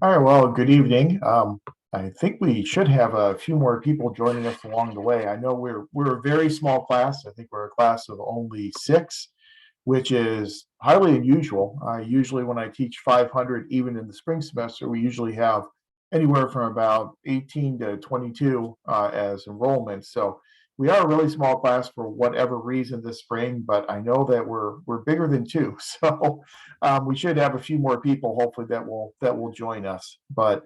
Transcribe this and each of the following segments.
All right, well, good evening. I think we should have a few more people joining us along the way. I know we're a very small class. I think we're a class of only six, which is highly unusual. Usually, when I teach 500, even in the spring semester, we usually have anywhere from about 18 to 22 as enrollment. So we are a really small class for whatever reason this spring, but I know that we're bigger than two. So we should have a few more people, hopefully, that will join us. But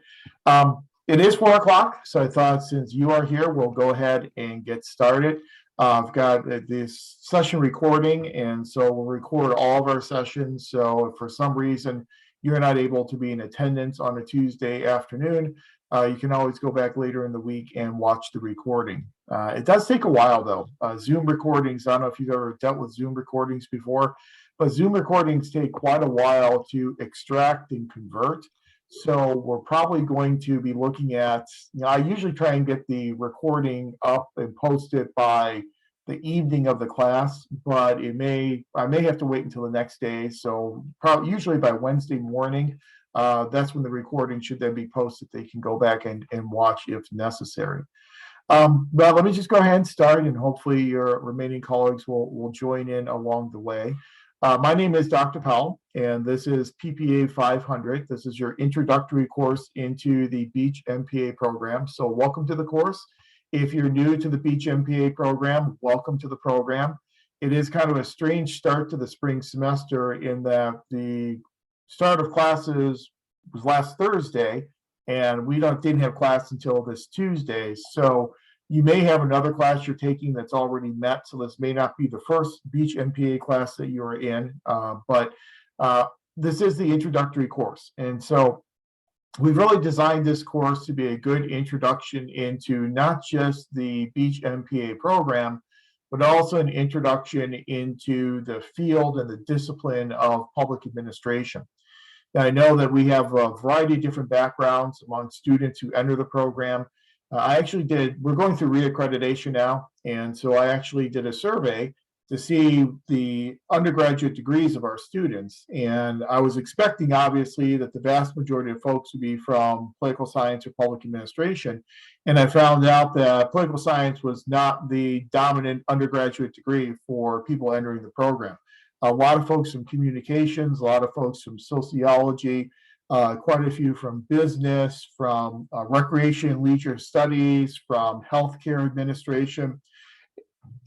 it is 4 o'clock, so I thought since you are here, we'll go ahead and get started. I've got this session recording, and so we'll record all of our sessions. So if for some reason you're not able to be in attendance on a Tuesday afternoon, you can always go back later in the week and watch the recording. It does take a while, though. Zoom recordings, I don't know if you've ever dealt with Zoom recordings before, but Zoom recordings take quite a while to extract and convert. So we're probably going to be looking at, I usually try and get the recording up and post it by the evening of the class, but I may have to wait until the next day. So probably usually by Wednesday morning, that's when the recording should then be posted. They can go back and watch if necessary. Well, let me just go ahead and start, and hopefully your remaining colleagues will join in along the way. My name is Dr. Powell, and this is PPA 500. This is your introductory course into the Beach MPA program. So welcome to the course. If you're new to the Beach MPA program, welcome to the program. It is kind of a strange start to the spring semester in that the start of classes was last Thursday, and we didn't have class until this Tuesday. So you may have another class you're taking that's already met. So this may not be the first Beach MPA class that you're in, but this is the introductory course. And so we've really designed this course to be a good introduction into not just the Beach MPA program, but also an introduction into the field and the discipline of public administration. Now, I know that we have a variety of different backgrounds among students who enter the program. We're going through reaccreditation now, and so I actually did a survey to see the undergraduate degrees of our students. And I was expecting, obviously, that the vast majority of folks would be from political science or public administration. And I found out that political science was not the dominant undergraduate degree for people entering the program. A lot of folks from communications, a lot of folks from sociology, quite a few from business, from recreation and leisure studies, from healthcare administration.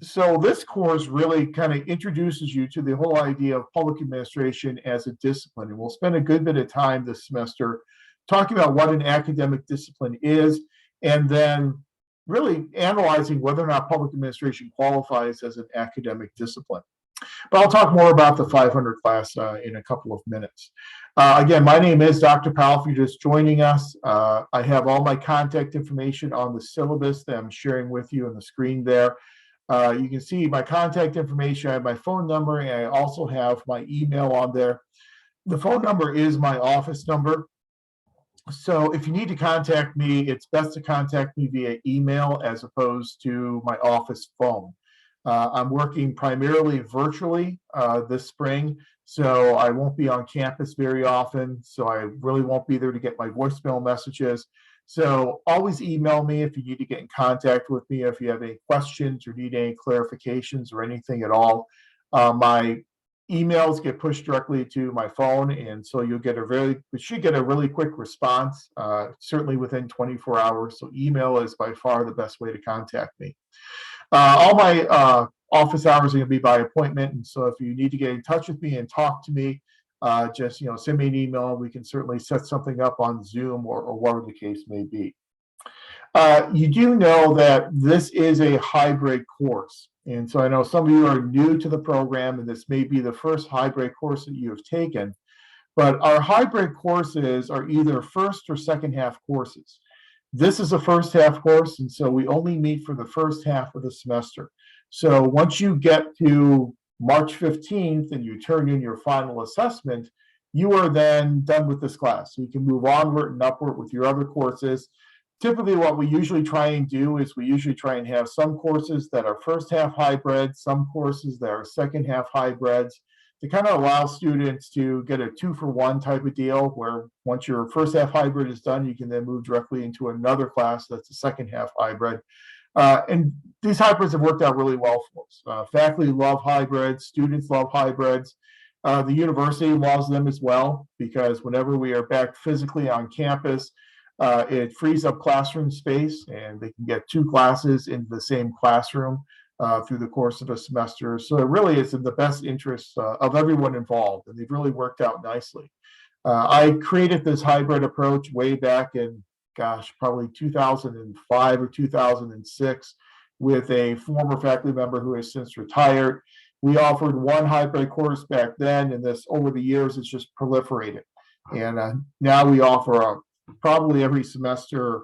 So this course really kind of introduces you to the whole idea of public administration as a discipline. And we'll spend a good bit of time this semester talking about what an academic discipline is, and then really analyzing whether or not public administration qualifies as an academic discipline. But I'll talk more about the 500 class in a couple of minutes. Again, my name is Dr. Powell. If you're just joining us, I have all my contact information on the syllabus that I'm sharing with you on the screen there. You can see my contact information. I have my phone number, and I also have my email on there. The phone number is my office number. So if you need to contact me, it's best to contact me via email as opposed to my office phone. I'm working primarily virtually this spring, so I won't be on campus very often, so I really won't be there to get my voicemail messages. So always email me if you need to get in contact with me, if you have any questions or need any clarifications or anything at all. My emails get pushed directly to my phone, and so you should get a really quick response, certainly within 24 hours. So email is by far the best way to contact me. All my office hours are going to be by appointment, and so if you need to get in touch with me and talk to me, just send me an email. We can certainly set something up on Zoom or whatever the case may be. You do know that this is a hybrid course, and so I know some of you are new to the program, and this may be the first hybrid course that you have taken. But our hybrid courses are either first or second half courses. This is a first half course, and so we only meet for the first half of the semester. So once you get to March 15th and you turn in your final assessment, you are then done with this class. So you can move onward and upward with your other courses. Typically, what we usually try and do is we usually try and have some courses that are first half hybrids, some courses that are second half hybrids, it kind of allows students to get a 2-for-1 type of deal, where once your first half hybrid is done, you can then move directly into another class that's the second half hybrid. And these hybrids have worked out really well for us. Faculty love hybrids, students love hybrids. The university loves them as well, because whenever we are back physically on campus, it frees up classroom space, and they can get 2 classes into the same classroom through the course of a semester. So it really is in the best interest of everyone involved, and they've really worked out nicely. I created this hybrid approach way back in, gosh, probably 2005 or 2006 with a former faculty member who has since retired. We offered one hybrid course back then, and this over the years it's just proliferated. And now we offer probably every semester,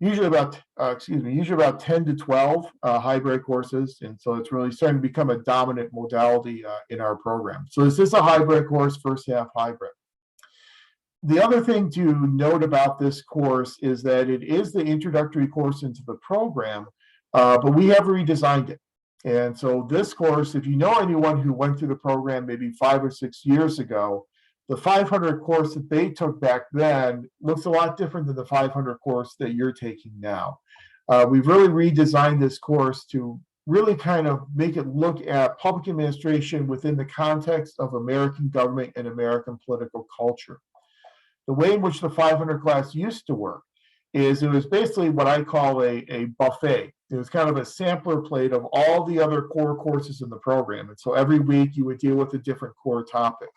usually about 10 to 12 hybrid courses, and so it's really starting to become a dominant modality in our program. So this is a hybrid course, first half hybrid. The other thing to note about this course is that it is the introductory course into the program, but we have redesigned it. And so this course, if you know anyone who went through the program maybe 5 or 6 years ago, the 500 course that they took back then looks a lot different than the 500 course that you're taking now. We've really redesigned this course to really kind of make it look at public administration within the context of American government and American political culture. The way in which the 500 class used to work is it was basically what I call a buffet. It was kind of a sampler plate of all the other core courses in the program. And so every week you would deal with a different core topic.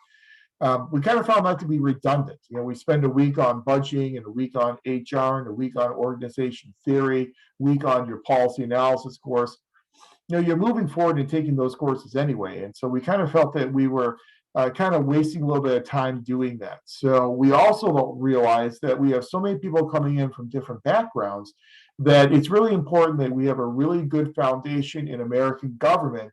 We kind of found that to be redundant. You know, we spend a week on budgeting and a week on HR and a week on organization theory, week on your policy analysis course. You know, you're moving forward and taking those courses anyway. And so we kind of felt that we were kind of wasting a little bit of time doing that. So we also realized that we have so many people coming in from different backgrounds that it's really important that we have a really good foundation in American government,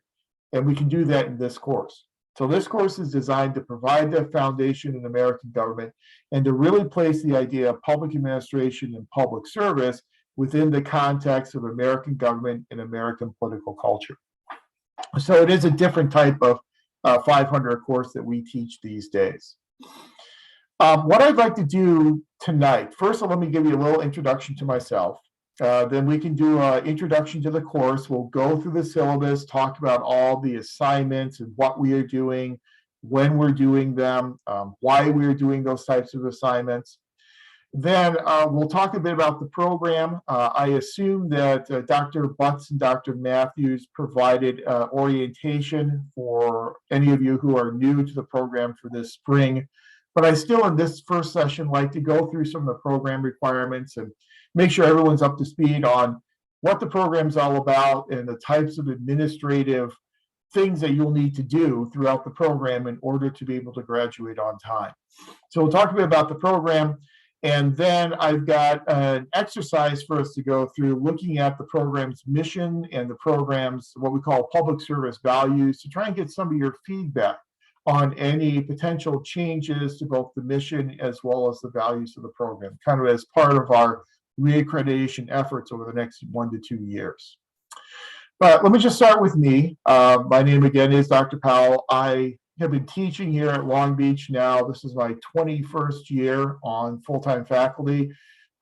and we can do that in this course. So this course is designed to provide that foundation in American government and to really place the idea of public administration and public service within the context of American government and American political culture. So it is a different type of 500 course that we teach these days. What I'd like to do tonight, first let me give you a little introduction to myself. Then we can do an introduction to the course. We'll go through the syllabus, talk about all the assignments and what we are doing, when we're doing them, why we're doing those types of assignments. Then we'll talk a bit about the program. I assume that Dr. Butts and Dr. Matthews provided orientation for any of you who are new to the program for this spring. But I still, in this first session, like to go through some of the program requirements and make sure everyone's up to speed on what the program's all about and the types of administrative things that you'll need to do throughout the program in order to be able to graduate on time. So we'll talk a bit about the program. And then I've got an exercise for us to go through looking at the program's mission and the program's what we call public service values to try and get some of your feedback on any potential changes to both the mission as well as the values of the program, kind of as part of our reaccreditation efforts over the next 1 to 2 years. But let me just start with me. My name again is Dr. Powell. I have been teaching here at Long Beach now. This is my 21st year on full-time faculty.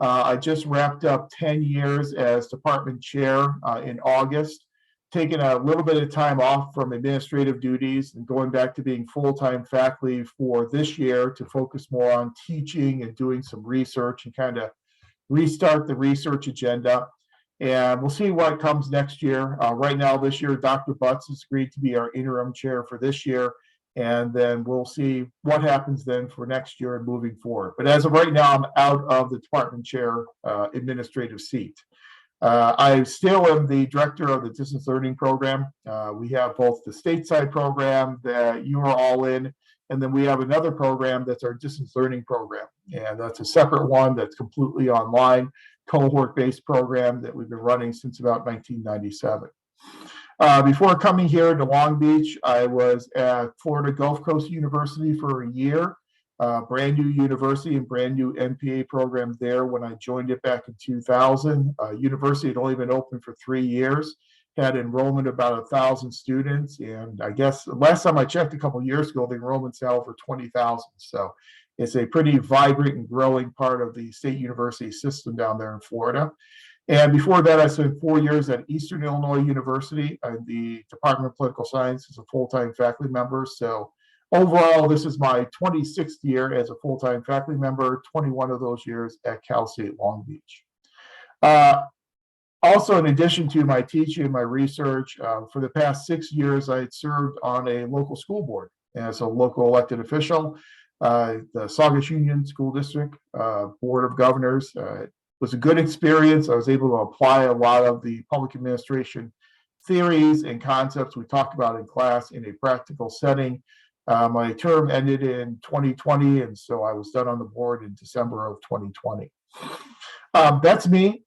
I just wrapped up 10 years as department chair in August, taking a little bit of time off from administrative duties and going back to being full-time faculty for this year to focus more on teaching and doing some research and kind of restart the research agenda. And we'll see what comes next year. Right now, this year, Dr. Butts has agreed to be our interim chair for this year. And then we'll see what happens then for next year and moving forward. But as of right now, I'm out of the department chair administrative seat. I still am the director of the distance learning program. We have both the stateside program that you are all in, and then we have another program that's our distance learning program. And that's a separate one that's completely online, cohort-based program that we've been running since about 1997. Before coming here to Long Beach, I was at Florida Gulf Coast University for a year, brand new university and brand new MPA program there when I joined it back in 2000. University had only been open for 3 years, had enrollment about 1,000 students, and I guess last time I checked a couple of years ago, the enrollment's now over 20,000. So it's a pretty vibrant and growing part of the state university system down there in Florida. And before that, I spent 4 years at Eastern Illinois University in the Department of Political Science as a full-time faculty member. So overall, this is my 26th year as a full-time faculty member, 21 of those years at Cal State Long Beach. Also, in addition to my teaching and my research, for the past 6 years, I had served on a local school board as a local elected official. The Saugus Union School District Board of Governors was a good experience. I was able to apply a lot of the public administration theories and concepts we talked about in class in a practical setting. My term ended in 2020, and so I was done on the board in December of 2020. That's me.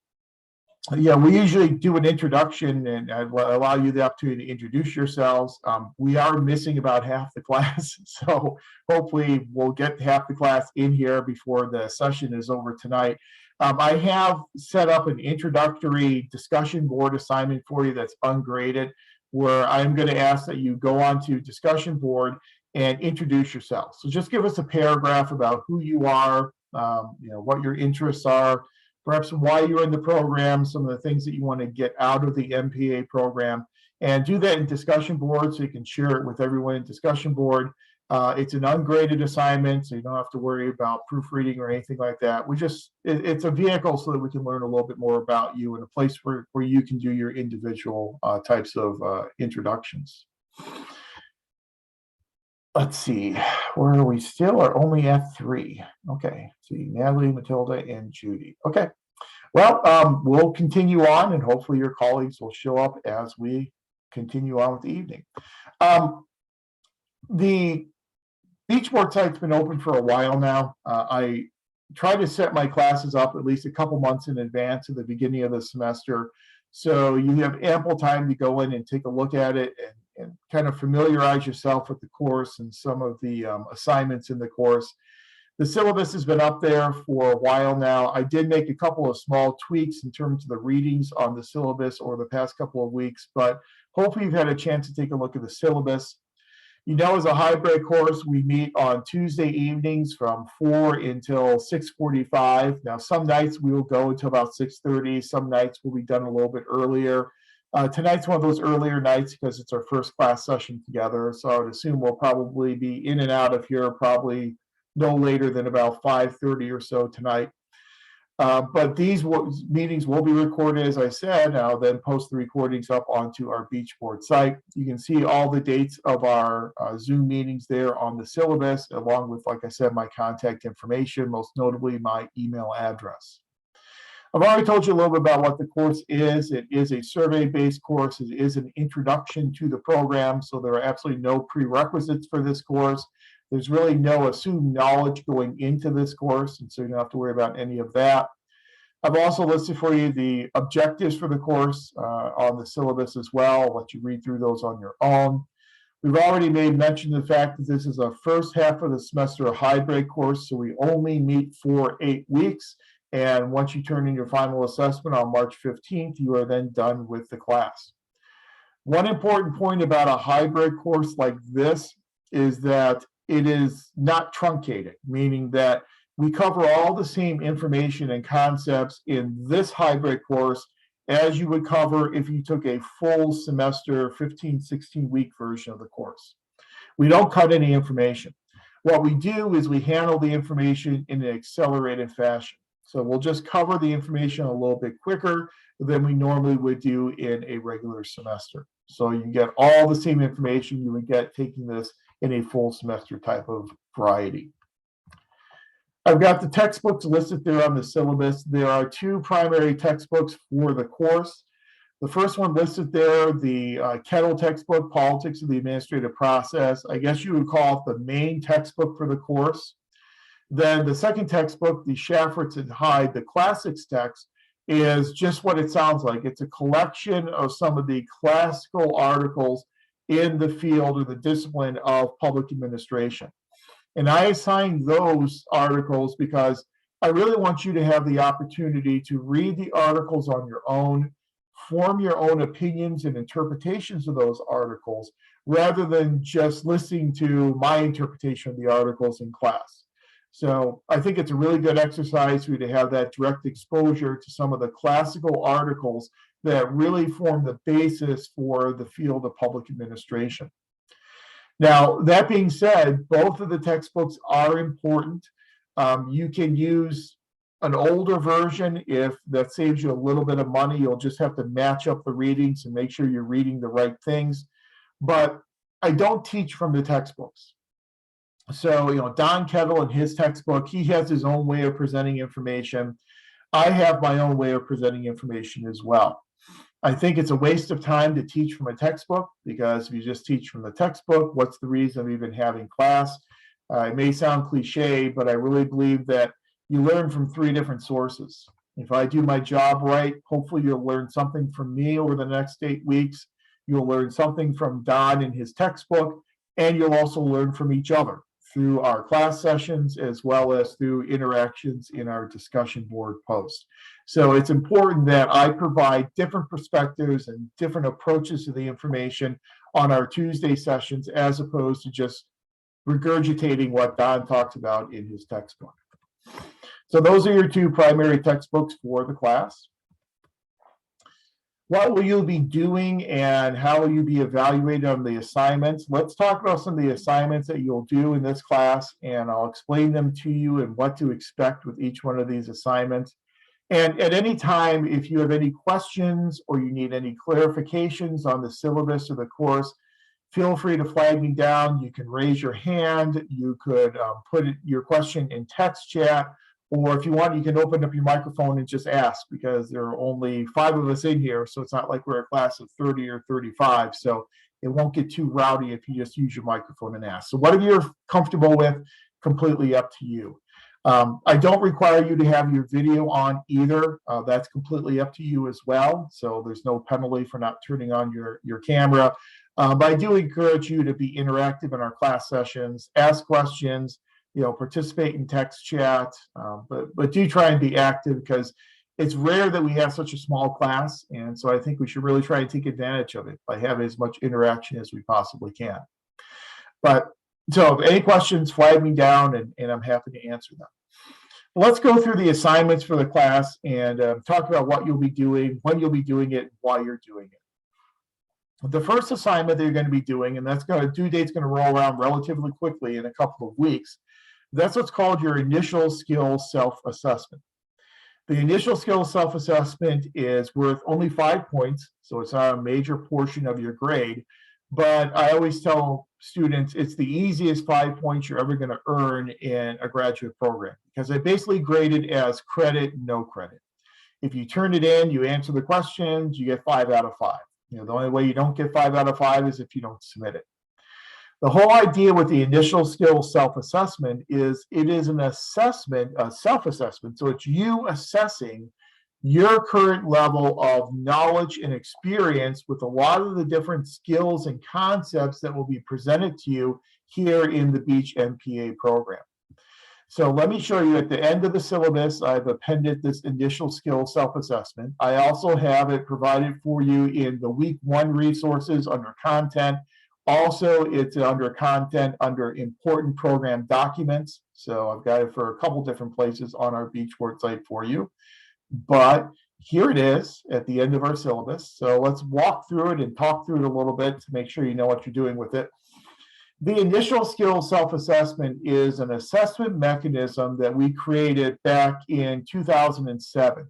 Yeah, we usually do an introduction and allow you the opportunity to introduce yourselves. We are missing about half the class, so hopefully we'll get half the class in here before the session is over tonight. I have set up an introductory discussion board assignment for you that's ungraded, where I'm going to ask that you go onto discussion board and introduce yourself. So just give us a paragraph about who you are, what your interests are, perhaps why you're in the program, some of the things that you want to get out of the MPA program, and do that in discussion board so you can share it with everyone in discussion board. It's an ungraded assignment, so you don't have to worry about proofreading or anything like that. It's a vehicle so that we can learn a little bit more about you, and a place where you can do your individual types of introductions. Let's see, where are we still? Are only at 3. Okay, see, Natalie, Matilda, and Judy. Okay, well, we'll continue on, and hopefully your colleagues will show up as we continue on with the evening. The Beach Board site's been open for a while now. I try to set my classes up at least a couple months in advance at the beginning of the semester, so you have ample time to go in and take a look at it and kind of familiarize yourself with the course and some of the assignments in the course. The syllabus has been up there for a while now. I did make a couple of small tweaks in terms of the readings on the syllabus over the past couple of weeks, but hopefully you've had a chance to take a look at the syllabus. As a hybrid course, we meet on Tuesday evenings from 4 until 6:45. Now, some nights we will go until about 6:30. Some nights we'll be done a little bit earlier. Tonight's one of those earlier nights because it's our first class session together. So I would assume we'll probably be in and out of here probably no later than about 5:30 or so tonight. But these meetings will be recorded, as I said. I'll then post the recordings up onto our Beach Board site. You can see all the dates of our Zoom meetings there on the syllabus, along with, like I said, my contact information, most notably my email address. I've already told you a little bit about what the course is. It is a survey-based course. It is an introduction to the program, so there are absolutely no prerequisites for this course. There's really no assumed knowledge going into this course, and so you don't have to worry about any of that. I've also listed for you the objectives for the course on the syllabus as well. I'll let you read through those on your own. We've already made mention of the fact that this is a first half of the semester hybrid course, so we only meet for 8 weeks. And once you turn in your final assessment on March 15th, you are then done with the class. One important point about a hybrid course like this is that it is not truncated, meaning that we cover all the same information and concepts in this hybrid course as you would cover if you took a full semester, 15, 16-week version of the course. We don't cut any information. What we do is we handle the information in an accelerated fashion. So we'll just cover the information a little bit quicker than we normally would do in a regular semester. So you get all the same information you would get taking this in a full semester type of variety. I've got the textbooks listed there on the syllabus. There are 2 primary textbooks for the course. The first one listed there, the Kettle textbook, Politics of the Administrative Process. I guess you would call it the main textbook for the course. Then the second textbook, the Shafferts and Hyde, the classics text, is just what it sounds like. It's a collection of some of the classical articles in the field or the discipline of public administration. And I assigned those articles because I really want you to have the opportunity to read the articles on your own, form your own opinions and interpretations of those articles rather than just listening to my interpretation of the articles in class. So I think it's a really good exercise for you to have that direct exposure to some of the classical articles that really form the basis for the field of public administration. Now, that being said, both of the textbooks are important. You can use an older version if that saves you a little bit of money. You'll just have to match up the readings and make sure you're reading the right things. But I don't teach from the textbooks. So, Don Kettle in his textbook, he has his own way of presenting information. I have my own way of presenting information as well. I think it's a waste of time to teach from a textbook, because if you just teach from the textbook, what's the reason of even having class? It may sound cliche, but I really believe that you learn from 3 different sources. If I do my job right, hopefully you'll learn something from me over the next 8 weeks. You'll learn something from Don in his textbook, and you'll also learn from each other through our class sessions as well as through interactions in our discussion board post. So it's important that I provide different perspectives and different approaches to the information on our Tuesday sessions, as opposed to just regurgitating what Don talks about in his textbook. So those are your 2 primary textbooks for the class. What will you be doing and how will you be evaluated on the assignments? Let's talk about some of the assignments that you'll do in this class, and I'll explain them to you and what to expect with each one of these assignments. And at any time, if you have any questions or you need any clarifications on the syllabus or the course, feel free to flag me down. You can raise your hand. You could put your question in text chat, or if you want, you can open up your microphone and just ask, because there are only 5 of us in here, so it's not like we're a class of 30 or 35, so it won't get too rowdy if you just use your microphone and ask. So whatever you're comfortable with, completely up to you. I don't require you to have your video on either. That's completely up to you as well, so there's no penalty for not turning on your camera. But I do encourage you to be interactive in our class sessions, ask questions, participate in text chat, but do try and be active, because it's rare that we have such a small class, and so I think we should really try and take advantage of it by having as much interaction as we possibly can. But so any questions, flag me down, and I'm happy to answer them. Let's go through the assignments for the class and talk about what you'll be doing, when you'll be doing it, why you're doing it. The first assignment that you're going to be doing, and due date's going to roll around relatively quickly in a couple of weeks, that's what's called your initial skills self-assessment. The initial skills self-assessment is worth only 5 points, so it's not a major portion of your grade, but I always tell students it's the easiest 5 points you're ever going to earn in a graduate program, because they basically grade it as credit, no credit. If you turn it in, you answer the questions, you get 5 out of 5. The only way you don't get 5 out of 5 is if you don't submit it. The whole idea with the initial skills self-assessment is it is an assessment, a self-assessment. So it's you assessing your current level of knowledge and experience with a lot of the different skills and concepts that will be presented to you here in the Beach MPA program. So let me show you at the end of the syllabus, I've appended this initial skills self-assessment. I also have it provided for you in the week 1 resources under content. Also, it's under content under important program documents. So I've got it for a couple different places on our Beach website for you. But here it is at the end of our syllabus. So let's walk through it and talk through it a little bit to make sure you know what you're doing with it. The initial skills self-assessment is an assessment mechanism that we created back in 2007.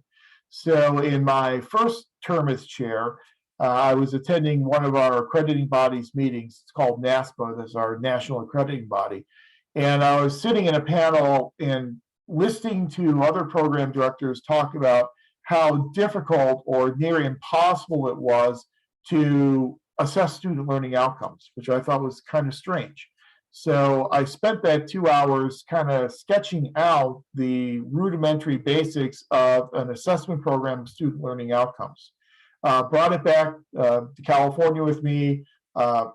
So in my first term as chair, I was attending one of our accrediting bodies meetings. It's called NASPA, that's our national accrediting body. And I was sitting in a panel and listening to other program directors talk about how difficult or near impossible it was to assess student learning outcomes, which I thought was kind of strange. So I spent that 2 hours kind of sketching out the rudimentary basics of an assessment program of student learning outcomes. Brought it back to California with me,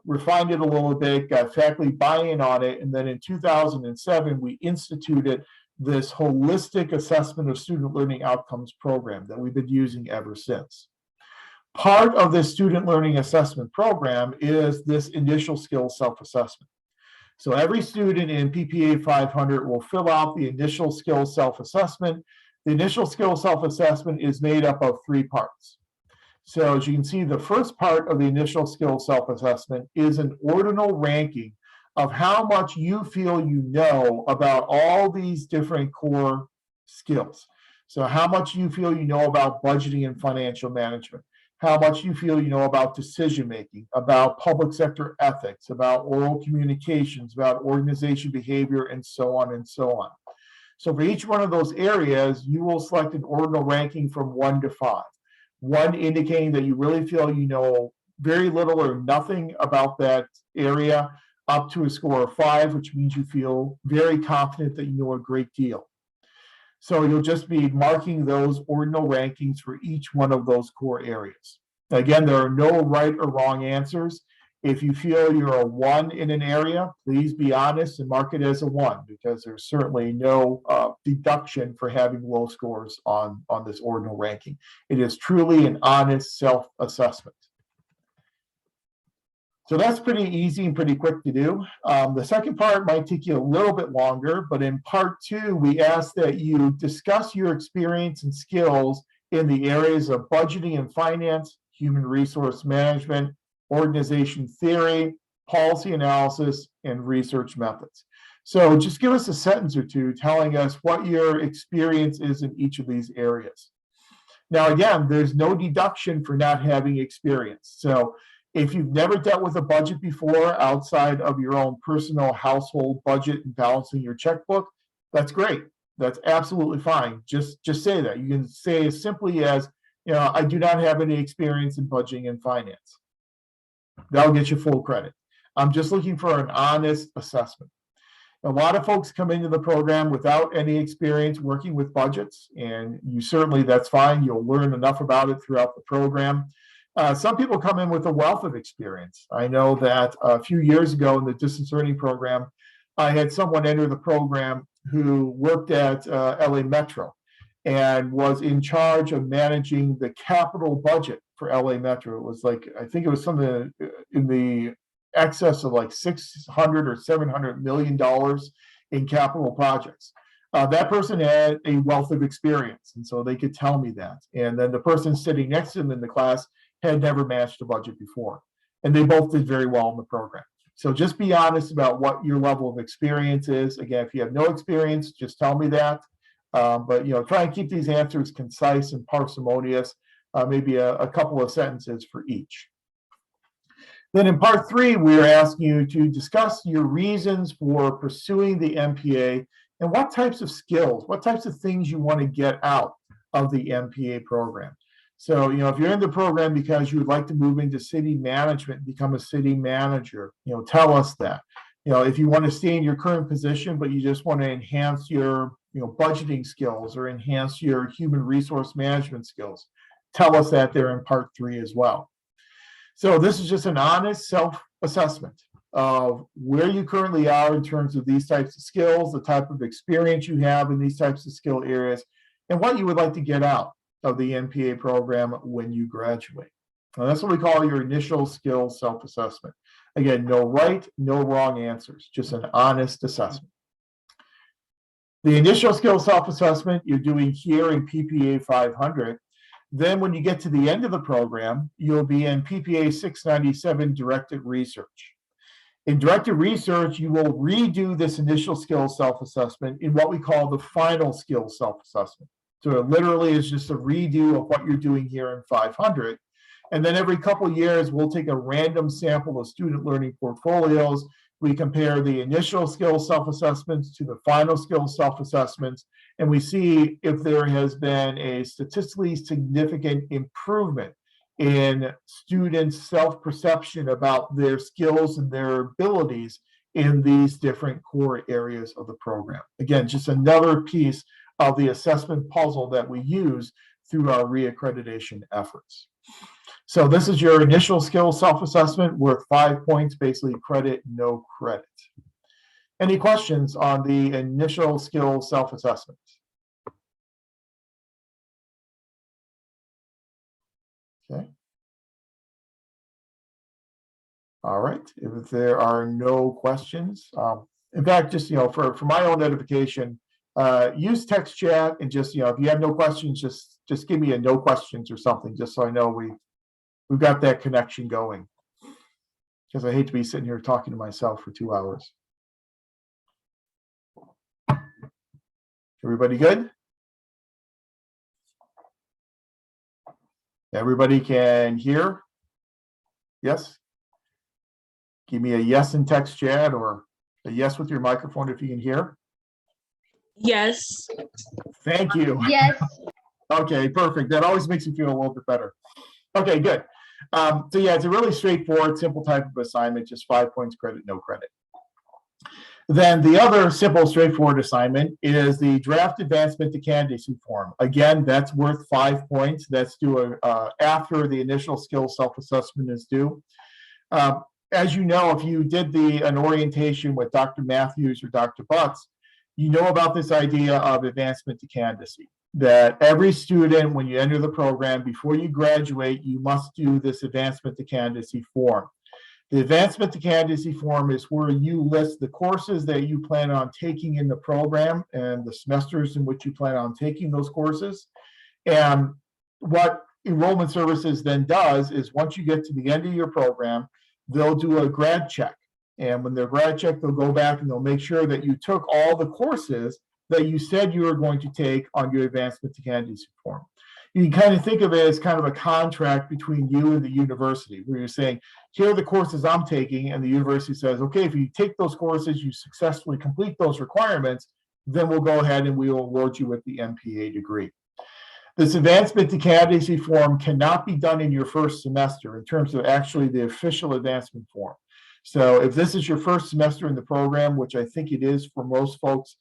refined it a little bit, got faculty buy-in on it, and then in 2007, we instituted this holistic assessment of student learning outcomes program that we've been using ever since. Part of this student learning assessment program is this initial skills self-assessment. So every student in PPA 500 will fill out the initial skills self-assessment. The initial skills self-assessment is made up of 3 parts. So as you can see, the first part of the initial skills self-assessment is an ordinal ranking of how much you feel you know about all these different core skills. So how much you feel you know about budgeting and financial management, how much you feel you know about decision-making, about public sector ethics, about oral communications, about organization behavior, and so on and so on. So for each one of those areas, you will select an ordinal ranking from 1 to 5. 1 indicating that you really feel you know very little or nothing about that area, up to a score of 5, which means you feel very confident that you know a great deal. So you'll just be marking those ordinal rankings for each one of those core areas. Again, there are no right or wrong answers. If you feel you're a 1 in an area, please be honest and mark it as a 1, because there's certainly no deduction for having low scores on this ordinal ranking. It is truly an honest self-assessment. So that's pretty easy and pretty quick to do. The second part might take you a little bit longer, but in part 2, we ask that you discuss your experience and skills in the areas of budgeting and finance, human resource management, organization theory, policy analysis, and research methods. So just give us a sentence or 2 telling us what your experience is in each of these areas. Now, again, there's no deduction for not having experience. So if you've never dealt with a budget before outside of your own personal household budget and balancing your checkbook, that's great. That's absolutely fine. Just say that. You can say as simply as, I do not have any experience in budgeting and finance. That'll get you full credit. I'm just looking for an honest assessment. A lot of folks come into the program without any experience working with budgets, and that's fine. You'll learn enough about it throughout the program. Some people come in with a wealth of experience. I know that a few years ago in the distance learning program, I had someone enter the program who worked at LA Metro and was in charge of managing the capital budget for LA Metro. It was I think it was something in the excess of like $600 or $700 million in capital projects. That person had a wealth of experience, and so they could tell me that. And then the person sitting next to them in the class had never matched a budget before, and they both did very well in the program. So just be honest about what your level of experience is. Again, if you have no experience, just tell me that. But try and keep these answers concise and parsimonious, maybe a couple of sentences for each. Then in part 3, we're asking you to discuss your reasons for pursuing the MPA and what types of skills, what types of things you want to get out of the MPA program. So, if you're in the program because you would like to move into city management, become a city manager, tell us that. If you want to stay in your current position, but you just want to enhance your, budgeting skills or enhance your human resource management skills, tell us that there in part 3 as well. So this is just an honest self-assessment of where you currently are in terms of these types of skills, the type of experience you have in these types of skill areas, and what you would like to get out of the MPA program when you graduate. Now, that's what we call your initial skills self-assessment. Again, no right, no wrong answers, just an honest assessment. The initial skills self-assessment you're doing here in PPA 500. Then when you get to the end of the program, you'll be in PPA 697 directed research. In directed research, you will redo this initial skills self-assessment in what we call the final skills self-assessment. So it literally is just a redo of what you're doing here in 500. And then every couple of years, we'll take a random sample of student learning portfolios. We compare the initial skills self-assessments to the final skills self-assessments, and we see if there has been a statistically significant improvement in students' self-perception about their skills and their abilities in these different core areas of the program. Again, just another piece of the assessment puzzle that we use through our reaccreditation efforts. So this is your initial skills self-assessment worth 5 points, basically credit, no credit. Any questions on the initial skills self-assessment? Okay. All right, if there are no questions, in fact, just, for my own edification, use text chat and just, if you have no questions, just give me a no questions or something, just so I know we've got that connection going. Because I hate to be sitting here talking to myself for 2 hours. Everybody good? Everybody can hear? Yes? Give me a yes in text chat or a yes with your microphone if you can hear. Yes. Thank you. Yes. Okay, perfect. That always makes me feel a little bit better. Okay, good. So yeah, it's a really straightforward, simple type of assignment, just 5 points credit, no credit. Then the other simple, straightforward assignment is the draft advancement to candidacy form. Again, that's worth 5 points. That's due after the initial skill self-assessment is due. As you know, if you did an orientation with Dr. Matthews or Dr. Butts, you know about this idea of advancement to candidacy, that every student, when you enter the program, before you graduate, you must do this advancement to candidacy form. The advancement to candidacy form is where you list the courses that you plan on taking in the program and the semesters in which you plan on taking those courses. And what Enrollment Services then does is once you get to the end of your program, they'll do a grad check. And when they're grad check, they'll go back and they'll make sure that you took all the courses that you said you were going to take on your advancement to candidacy form. You can kind of think of it as kind of a contract between you and the university, where you're saying, here are the courses I'm taking, and the university says, okay, if you take those courses, you successfully complete those requirements, then we'll go ahead and we will award you with the MPA degree. This advancement to candidacy form cannot be done in your first semester in terms of actually the official advancement form. So if this is your first semester in the program, which I think it is for most folks,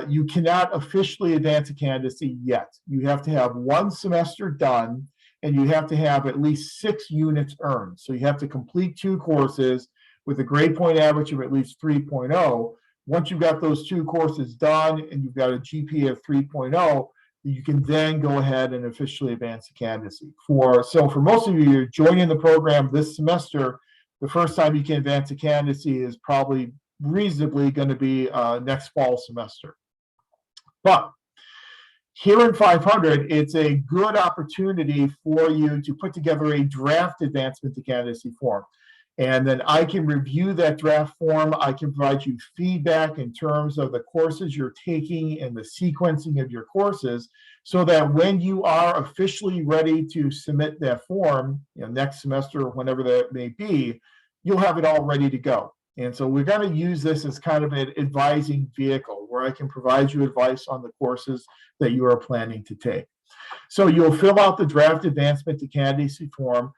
you cannot officially advance to candidacy yet. You have to have 1 semester done, and you have to have at least 6 units earned. So you have to complete 2 courses with a grade point average of at least 3.0. Once you've got those 2 courses done and you've got a GPA of 3.0, you can then go ahead and officially advance to candidacy. So for most of you, you're joining the program this semester, the first time you can advance to candidacy is probably reasonably going to be next fall semester. But here in 500, it's a good opportunity for you to put together a draft advancement to candidacy form. And then I can review that draft form. I can provide you feedback in terms of the courses you're taking and the sequencing of your courses, so that when you are officially ready to submit that form, next semester or whenever that may be, you'll have it all ready to go. And so we're going to use this as kind of an advising vehicle where I can provide you advice on the courses that you are planning to take. So you'll fill out the draft advancement to candidacy form.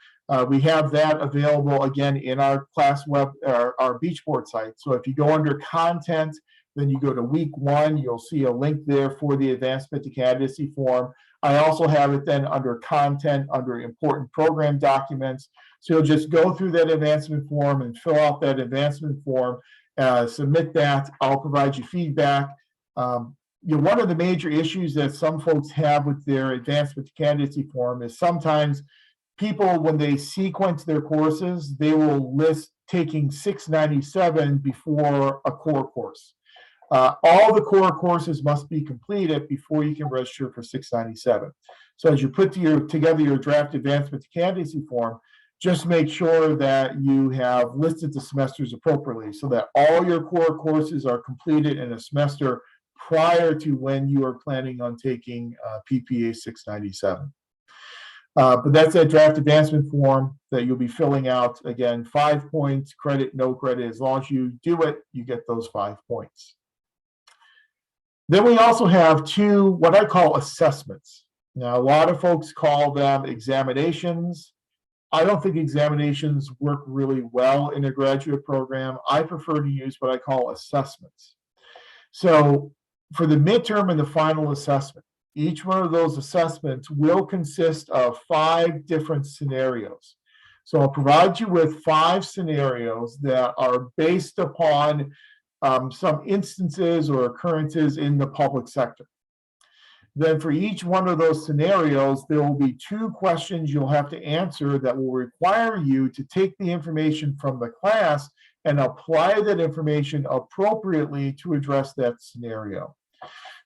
We have that available again in our class web, our Beachboard site. So if you go under content, then you go to week 1, you'll see a link there for the advancement to candidacy form. I also have it then under content, under important program documents. So you'll just go through that advancement form and fill out that advancement form, submit that. I'll provide you feedback. One of the major issues that some folks have with their advancement to candidacy form is sometimes people, when they sequence their courses, they will list taking 697 before a core course. All the core courses must be completed before you can register for 697. So as you put together your draft advancement to candidacy form, just make sure that you have listed the semesters appropriately so that all your core courses are completed in a semester prior to when you are planning on taking PPA 697. But that's that draft advancement form that you'll be filling out. Again, 5 points, credit, no credit. As long as you do it, you get those 5 points. Then we also have 2, what I call assessments. Now, a lot of folks call them examinations. I don't think examinations work really well in a graduate program. I prefer to use what I call assessments. So for the midterm and the final assessment, each one of those assessments will consist of 5 different scenarios. So I'll provide you with 5 scenarios that are based upon some instances or occurrences in the public sector. then for each one of those scenarios, there will be 2 questions you'll have to answer that will require you to take the information from the class and apply that information appropriately to address that scenario.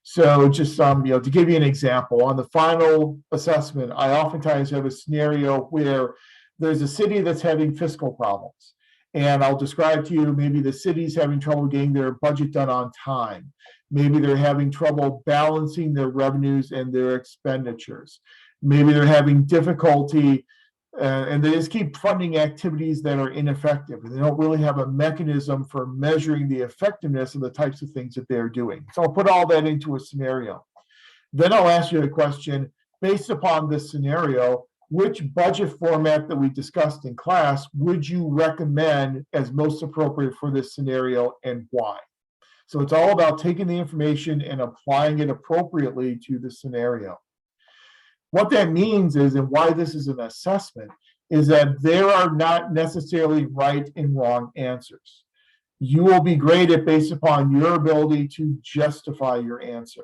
So just to give you an example, on the final assessment, I oftentimes have a scenario where there's a city that's having fiscal problems. And I'll describe to you, maybe the city's having trouble getting their budget done on time. Maybe they're having trouble balancing their revenues and their expenditures. Maybe they're having difficulty and they just keep funding activities that are ineffective. And they don't really have a mechanism for measuring the effectiveness of the types of things that they're doing. So I'll put all that into a scenario. Then I'll ask you a question, based upon this scenario, which budget format that we discussed in class would you recommend as most appropriate for this scenario and why? So it's all about taking the information and applying it appropriately to the scenario. What that means is, and why this is an assessment, is that there are not necessarily right and wrong answers. You will be graded based upon your ability to justify your answer.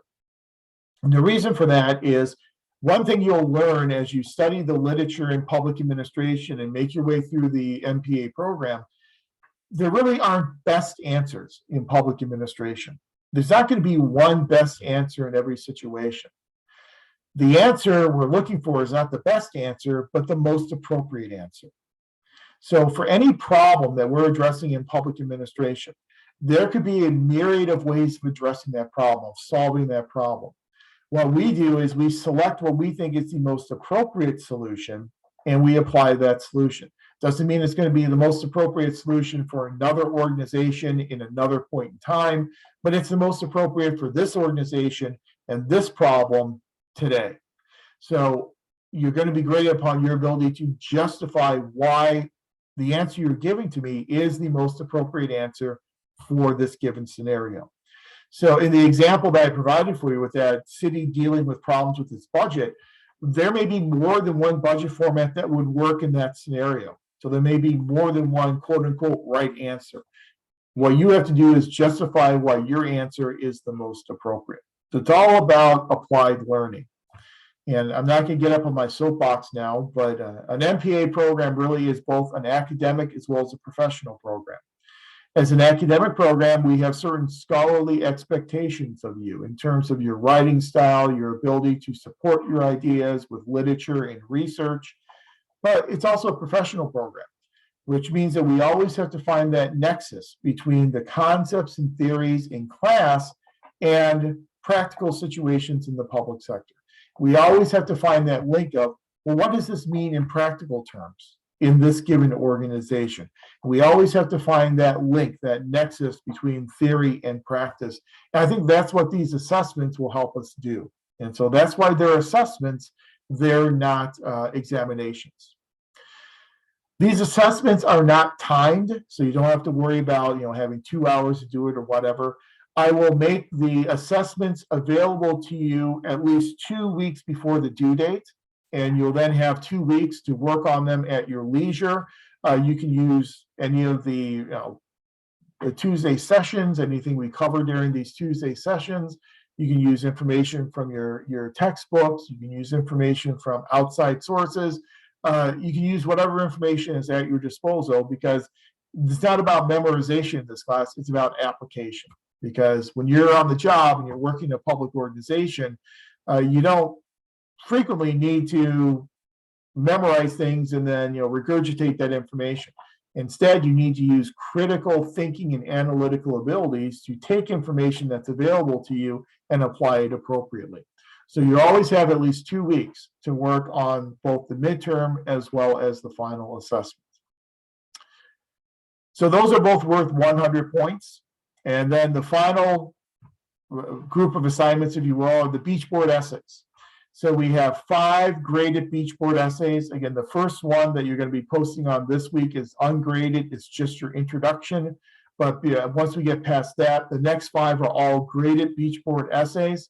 And the reason for that is, one thing you'll learn as you study the literature in public administration and make your way through the MPA program, there really aren't best answers in public administration. There's not going to be one best answer in every situation. The answer we're looking for is not the best answer, but the most appropriate answer. So for any problem that we're addressing in public administration, there could be a myriad of ways of addressing that problem, of solving that problem. What we do is we select what we think is the most appropriate solution, and we apply that solution. Doesn't mean it's going to be the most appropriate solution for another organization in another point in time, but it's the most appropriate for this organization and this problem today. So you're going to be graded upon your ability to justify why the answer you're giving to me is the most appropriate answer for this given scenario. So in the example that I provided for you with that city dealing with problems with its budget, there may be more than one budget format that would work in that scenario. So there may be more than one quote unquote right answer. What you have to do is justify why your answer is the most appropriate. So it's all about applied learning. And I'm not going to get up on my soapbox now, but an MPA program really is both an academic as well as a professional program. As an academic program, we have certain scholarly expectations of you in terms of your writing style, your ability to support your ideas with literature and research. But it's also a professional program, which means that we always have to find that nexus between the concepts and theories in class and practical situations in the public sector. We always have to find that link of, well, what does this mean in practical terms in this given organization? We always have to find that link, that nexus between theory and practice. And I think that's what these assessments will help us do. And so that's why they're assessments, they're not examinations. These assessments are not timed, so you don't have to worry about having 2 hours to do it or whatever. I will make the assessments available to you at least 2 weeks before the due date, and you'll then have 2 weeks to work on them at your leisure. You can use any of the Tuesday sessions, anything we cover during these Tuesday sessions. You can use information from your textbooks. You can use information from outside sources. You can use whatever information is at your disposal, because it's not about memorization in this class, it's about application. Because when you're on the job and you're working in a public organization, you don't frequently need to memorize things and then regurgitate that information. Instead, you need to use critical thinking and analytical abilities to take information that's available to you and apply it appropriately. So you always have at least 2 weeks to work on both the midterm as well as the final assessment. So those are both worth 100 points. And then the final group of assignments, if you will, are the beach board essays. So we have 5 graded beach board essays. Again, the first one that you're going to be posting on this week is ungraded. It's just your introduction. But once we get past that, the next 5 are all graded beach board essays.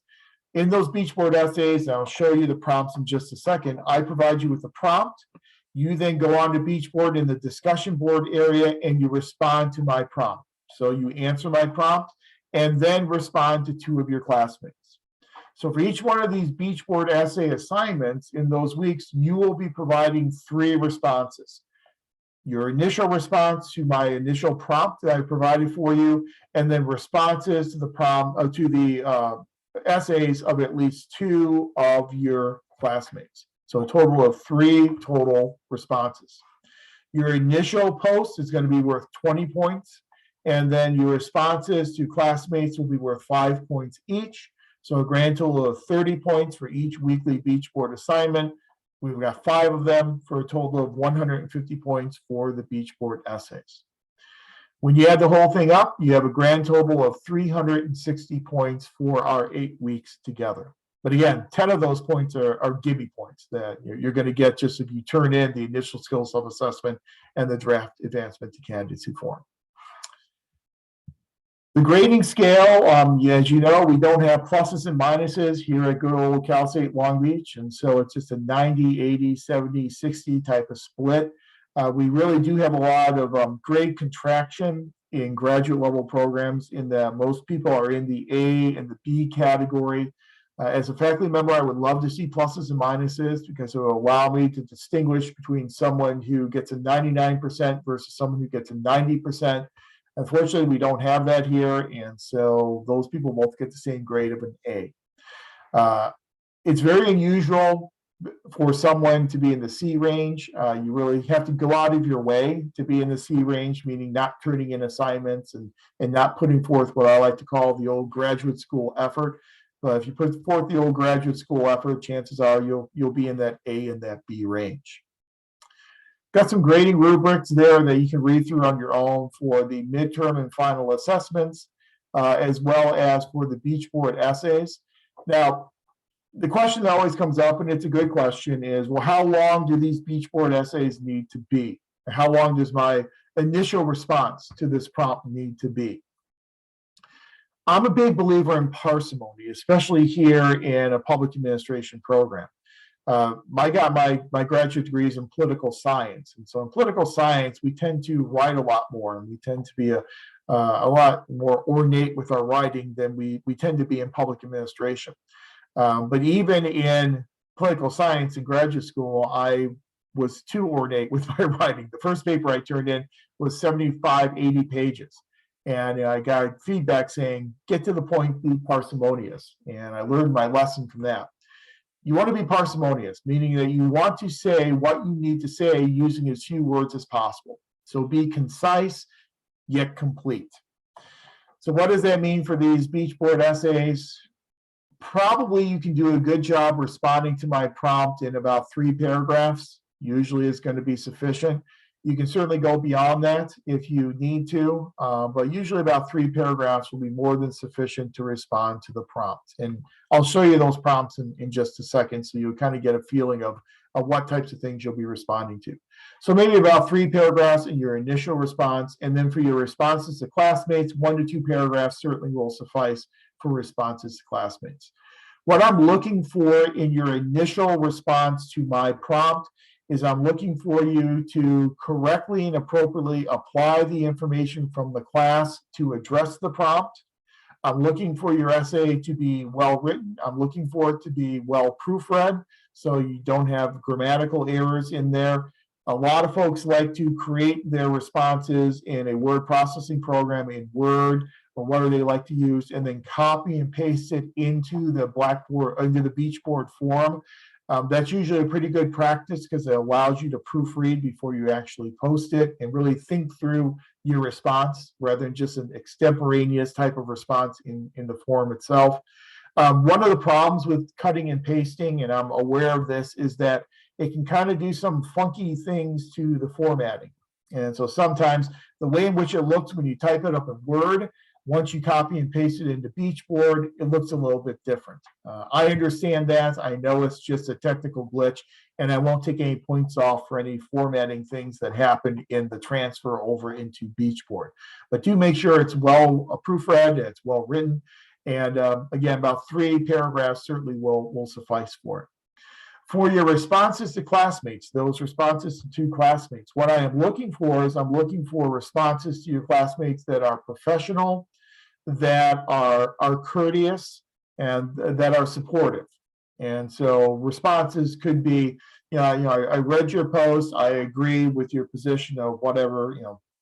In those beach board essays, and I'll show you the prompts in just a second, I provide you with a prompt. You then go on to beach board in the discussion board area and you respond to my prompt. So you answer my prompt and then respond to 2 of your classmates. So for each one of these beach board essay assignments in those weeks, you will be providing 3 responses. Your initial response to my initial prompt that I provided for you, and then responses to the prompt to the essays of at least 2 of your classmates. So a total of 3 total responses. Your initial post is going to be worth 20 points, and then your responses to classmates will be worth 5 points each. So a grand total of 30 points for each weekly beach board assignment. We've got 5 of them for a total of 150 points for the beach board essays. When you add the whole thing up, you have a grand total of 360 points for our 8 weeks together. But again, 10 of those points are gimme points that you're going to get just if you turn in the initial skills self-assessment and the draft advancement to candidacy form. The grading scale, as you know, we don't have pluses and minuses here at good old Cal State Long Beach, and so it's just a 90, 80, 70, 60 type of split. We really do have a lot of grade contraction in graduate level programs in that most people are in the A and the B category. As a faculty member, I would love to see pluses and minuses because it will allow me to distinguish between someone who gets a 99% versus someone who gets a 90%. Unfortunately, we don't have that here, and so those people both get the same grade of an A. It's very unusual for someone to be in the C range. You really have to go out of your way to be in the C range, meaning not turning in assignments and not putting forth what I like to call the old graduate school effort. But if you put forth the old graduate school effort, chances are you'll be in that A and that B range. Got some grading rubrics there that you can read through on your own for the midterm and final assessments, as well as for the beach board essays. Now, the question that always comes up, and it's a good question, is, well, how long do these beach board essays need to be? How long does my initial response to this prompt need to be? I'm a big believer in parsimony, especially here in a public administration program. My graduate degree is in political science, and so in political science we tend to write a lot more, and we tend to be a lot more ornate with our writing than we tend to be in public administration. But even in political science in graduate school, I was too ornate with my writing. The first paper I turned in was 75, 80 pages, and I got feedback saying, "Get to the point, be parsimonious," and I learned my lesson from that. You want to be parsimonious, meaning that you want to say what you need to say using as few words as possible. So be concise, yet complete. So what does that mean for these beach board essays? Probably you can do a good job responding to my prompt in about 3 paragraphs. Usually it's going to be sufficient. You can certainly go beyond that if you need to, but usually about 3 paragraphs will be more than sufficient to respond to the prompt. And I'll show you those prompts in just a second, so you'll kind of get a feeling of what types of things you'll be responding to. So maybe about 3 paragraphs in your initial response, and then for your responses to classmates, 1 to 2 paragraphs certainly will suffice for responses to classmates. What I'm looking for in your initial response to my prompt is I'm looking for you to correctly and appropriately apply the information from the class to address the prompt. I'm looking for your essay to be well written. I'm looking for it to be well proofread, so you don't have grammatical errors in there. A lot of folks like to create their responses in a word processing program in Word or whatever they like to use, and then copy and paste it into the Blackboard, into the Beachboard form. That's usually a pretty good practice because it allows you to proofread before you actually post it and really think through your response rather than just an extemporaneous type of response in the form itself. One of the problems with cutting and pasting, and I'm aware of this, is that it can kind of do some funky things to the formatting. And so sometimes the way in which it looks when you type it up in Word, once you copy and paste it into Beachboard, it looks a little bit different. I understand that. I know it's just a technical glitch, and I won't take any points off for any formatting things that happened in the transfer over into Beachboard. But do make sure it's well proofread, it's well written, and again, about 3 paragraphs certainly will suffice for it. For your responses to classmates, those responses to 2 classmates, what I am looking for is I'm looking for responses to your classmates that are professional, that are courteous, and that are supportive. And so responses could be, I read your post, I agree with your position of whatever,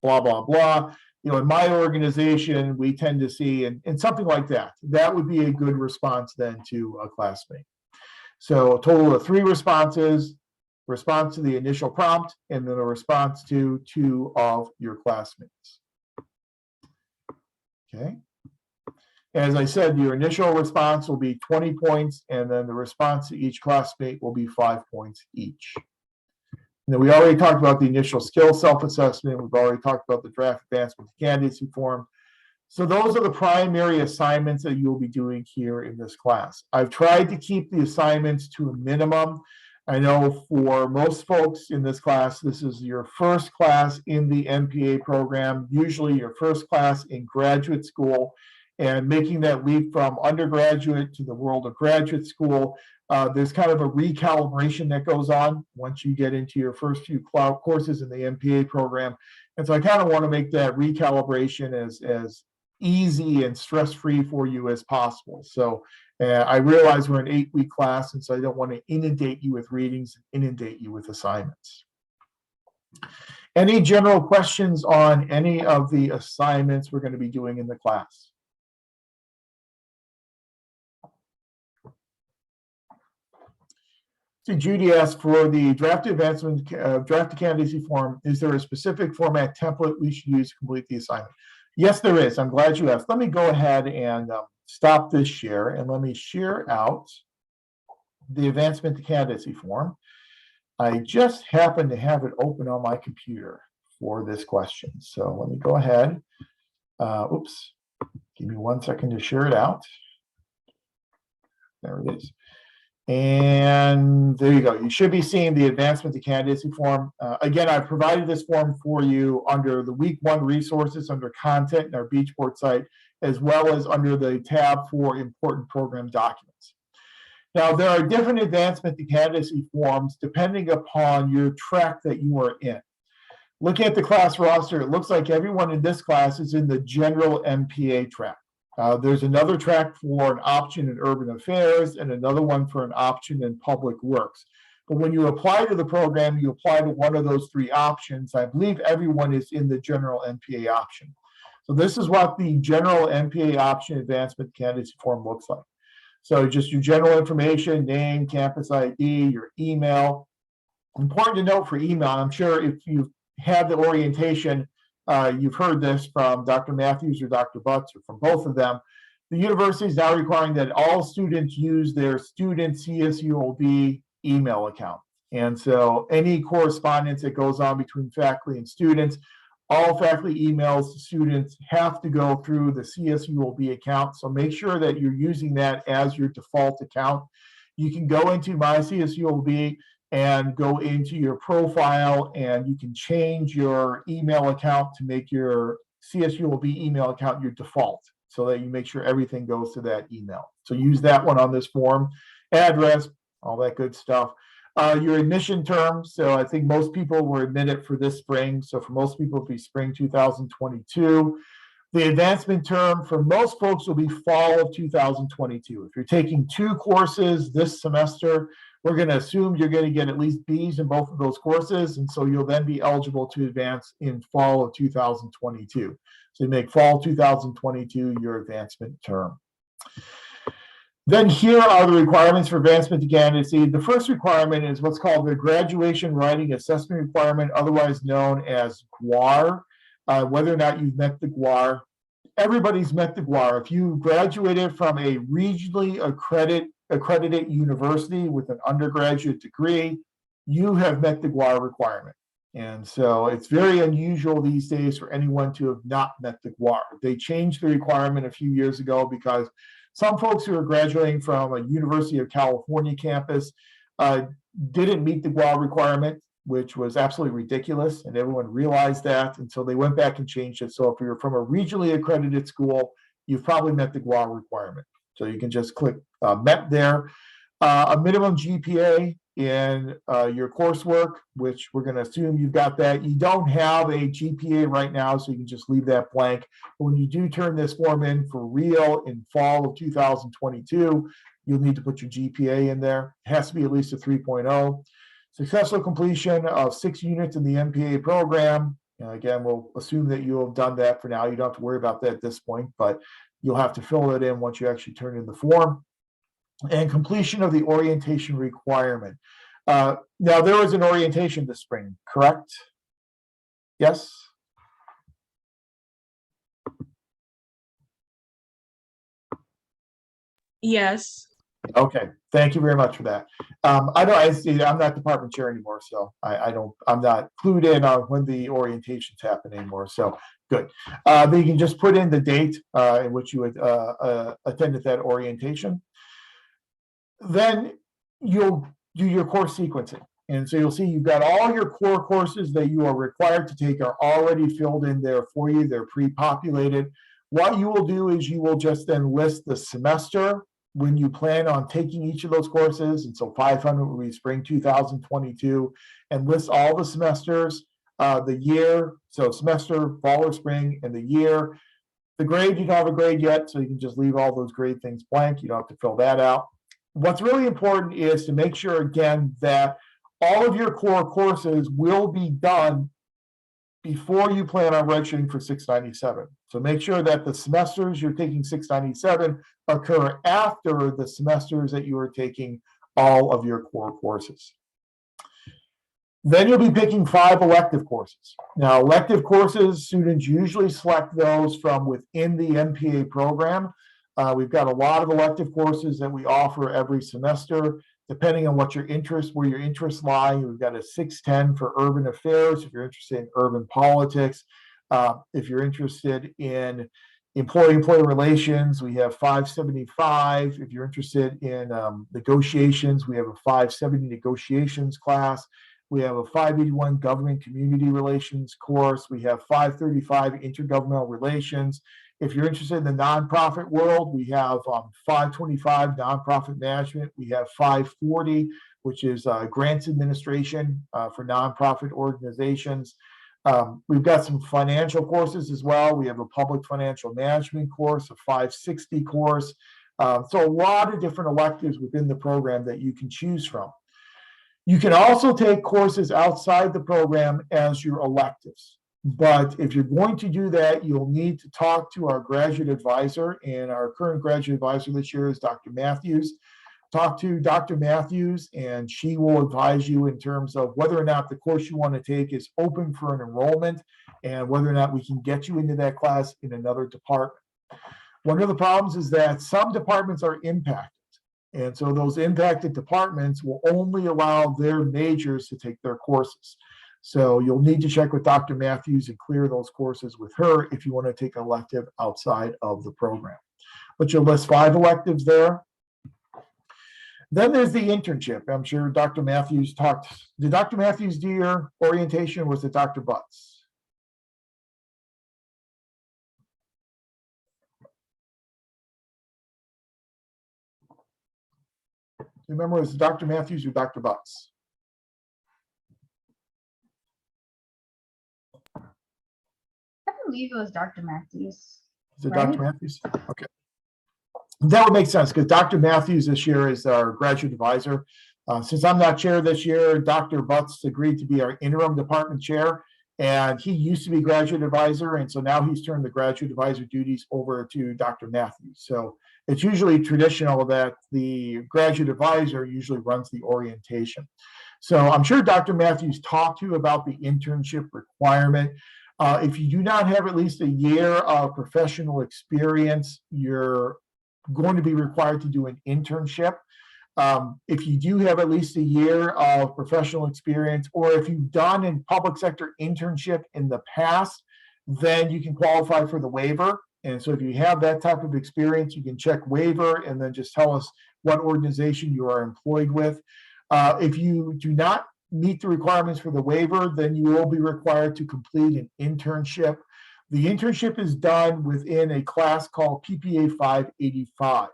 blah, blah, blah. In my organization, we tend to see, and something like that. That would be a good response then to a classmate. So a total of 3 responses: response to the initial prompt, and then a response to 2 of your classmates. Okay. As I said, your initial response will be 20 points, and then the response to each classmate will be 5 points each. Now, we already talked about the initial skill self-assessment. We've already talked about the draft advancement to candidacy form. So those are the primary assignments that you'll be doing here in this class. I've tried to keep the assignments to a minimum. I know for most folks in this class, this is your first class in the MPA program, usually your first class in graduate school, and making that leap from undergraduate to the world of graduate school. There's kind of a recalibration that goes on once you get into your first few courses in the MPA program. And so I kind of want to make that recalibration as easy and stress-free for you as possible. So I realize we're an 8-week class, and so I don't want to inundate you with readings, inundate you with assignments. Any general questions on any of the assignments we're going to be doing in the class? So Judy asked, for the draft advancement, draft candidacy form, is there a specific format template we should use to complete the assignment? Yes, there is. I'm glad you asked. Let me go ahead and stop this share, and let me share out the advancement to candidacy form. I just happen to have it open on my computer for this question. So let me go ahead. Oops. Give me 1 second to share it out. There it is. And there you go. You should be seeing the advancement to candidacy form. Again, I've provided this form for you under the week 1 resources, under content in our Beachport site, as well as under the tab for important program documents. Now, there are different advancement to candidacy forms depending upon your track that you are in. Looking at the class roster, it looks like everyone in this class is in the general MPA track. There's another track for an option in urban affairs and another one for an option in public works. But when you apply to the program, you apply to one of those 3 options. I believe everyone is in the general MPA option. So this is what the general MPA option advancement candidacy form looks like. So just your general information, name, campus ID, your email. Important to note for email, I'm sure if you have the orientation, you've heard this from Dr. Matthews or Dr. Butts or from both of them. The university is now requiring that all students use their student CSULB email account. And so any correspondence that goes on between faculty and students, all faculty emails to students have to go through the CSULB account. So make sure that you're using that as your default account. You can go into My CSULB and go into your profile, and you can change your email account to make your CSULB email account your default, so that you make sure everything goes to that email. So use that one on this form. Address, all that good stuff. Your admission term, so I think most people were admitted for this spring, so for most people it'll be spring 2022. The advancement term for most folks will be fall of 2022. If you're taking 2 courses this semester, we're going to assume you're going to get at least B's in both of those courses, and so you'll then be eligible to advance in fall of 2022. So you make fall 2022 your advancement term. Then here are the requirements for advancement to candidacy. The first requirement is what's called the Graduation Writing Assessment Requirement, otherwise known as GWAR. Whether or not you've met the GWAR, everybody's met the GWAR. If you graduated from a regionally accredited university with an undergraduate degree, you have met the GWAR requirement. And so it's very unusual these days for anyone to have not met the GWAR. They changed the requirement a few years ago because some folks who are graduating from a University of California campus didn't meet the GWAR requirement, which was absolutely ridiculous, and everyone realized that, and so they went back and changed it. So if you're from a regionally accredited school, you've probably met the GWAR requirement. So you can just click met there. A minimum GPA in your coursework, which we're going to assume you've got that. You don't have a GPA right now, so you can just leave that blank. But when you do turn this form in for real in fall of 2022, you'll need to put your GPA in there. It has to be at least a 3.0. Successful completion of 6 units in the MPA program. Again, we'll assume that you have done that for now. You don't have to worry about that at this point, but you'll have to fill it in once you actually turn in the form. And completion of the orientation requirement. Now, there was an orientation this spring, correct? Yes? Yes. Okay, thank you very much for that. I know I'm not department chair anymore, so I'm not clued in on when the orientations happen anymore. So good. Then you can just put in the date in which you attended that orientation. Then you'll do your course sequencing. And so you'll see you've got all your core courses that you are required to take are already filled in there for you. They're pre-populated. What you will do is you will just then list the semester when you plan on taking each of those courses. And so 500 will be spring 2022, and list all the semesters, the year, so semester, fall or spring, and the year. The grade, you don't have a grade yet, so you can just leave all those grade things blank. You don't have to fill that out. What's really important is to make sure, again, that all of your core courses will be done before you plan on registering for 697. So make sure that the semesters you're taking 697 occur after the semesters that you are taking all of your core courses. Then you'll be picking 5 elective courses. Now, elective courses, students usually select those from within the MPA program. We've got a lot of elective courses that we offer every semester, depending on what your interest, where your interests lie. We've got a 610 for urban affairs, if you're interested in urban politics. If you're interested in employee-employee relations, we have 575. If you're interested in negotiations, we have a 570 negotiations class. We have a 581 government community relations course. We have 535 intergovernmental relations. If you're interested in the nonprofit world, we have 525 nonprofit management. We have 540, which is grants administration for nonprofit organizations. We've got some financial courses as well. We have a public financial management course, a 560 course. So a lot of different electives within the program that you can choose from. You can also take courses outside the program as your electives. But if you're going to do that, you'll need to talk to our graduate advisor, and our current graduate advisor this year is Dr. Matthews. Talk to Dr. Matthews, and she will advise you in terms of whether or not the course you want to take is open for an enrollment and whether or not we can get you into that class in another department. One of the problems is that some departments are impacted. And so those impacted departments will only allow their majors to take their courses. So you'll need to check with Dr. Matthews and clear those courses with her if you want to take an elective outside of the program. But you'll list 5 electives there. Then there's the internship. I'm sure Dr. Matthews talked. Did Dr. Matthews do your orientation, or was it Dr. Butts? Remember, was it Dr. Matthews or Dr. Butts? I believe it was Dr. Matthews. Is it Dr. Matthews? Okay. That would make sense because Dr. Matthews this year is our graduate advisor. Since I'm not chair this year, Dr. Butts agreed to be our interim department chair, and he used to be graduate advisor, and so now he's turned the graduate advisor duties over to Dr. Matthews. So it's usually traditional that the graduate advisor usually runs the orientation. So I'm sure Dr. Matthews talked to you about the internship requirement. If you do not have at least a year of professional experience, you're going to be required to do an internship. If you do have at least a year of professional experience, or if you've done a public sector internship in the past, then you can qualify for the waiver. And so if you have that type of experience, you can check waiver and then just tell us what organization you are employed with. If you do not meet the requirements for the waiver, then you will be required to complete an internship. The internship is done within a class called PPA 585.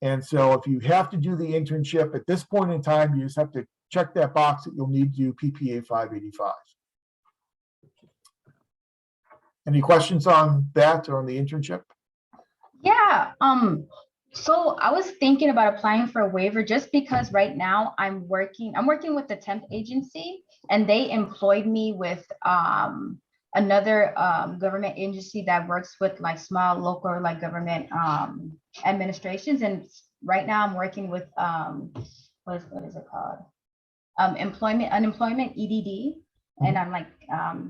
And so if you have to do the internship at this point in time, you just have to check that box that you'll need to do PPA 585. Any questions on that or on the internship? Yeah. So I was thinking about applying for a waiver just because right now I'm working with the temp agency, and they employed me with another government agency that works with like small local like government administrations. And right now I'm working with what is it called? Unemployment EDD. And I'm like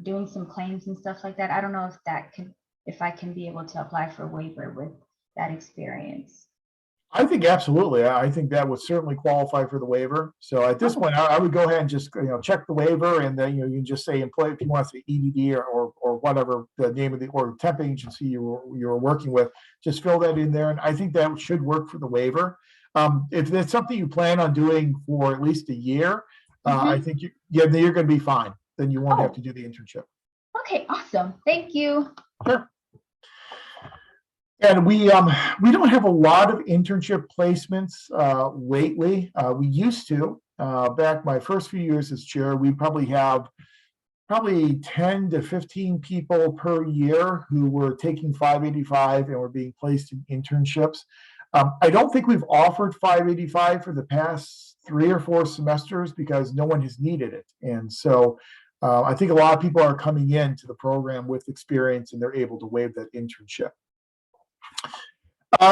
doing some claims and stuff like that. I don't know if I can be able to apply for a waiver with that experience. I think absolutely. I think that would certainly qualify for the waiver. So at this point, I would go ahead and just check the waiver, and then you can just say employee if you want to say EDD or whatever the name of the or temp agency you're working with. Just fill that in there, and I think that should work for the waiver. If it's something you plan on doing for at least a year, I think you're going to be fine. Then you won't have to do the internship. Okay, awesome. Thank you. Sure. And we don't have a lot of internship placements lately. We used to. Back my first few years as chair, we probably have 10 to 15 people per year who were taking 585 and were being placed in internships. I don't think we've offered 585 for the past 3 or 4 semesters because no one has needed it. And so I think a lot of people are coming into the program with experience and they're able to waive that internship.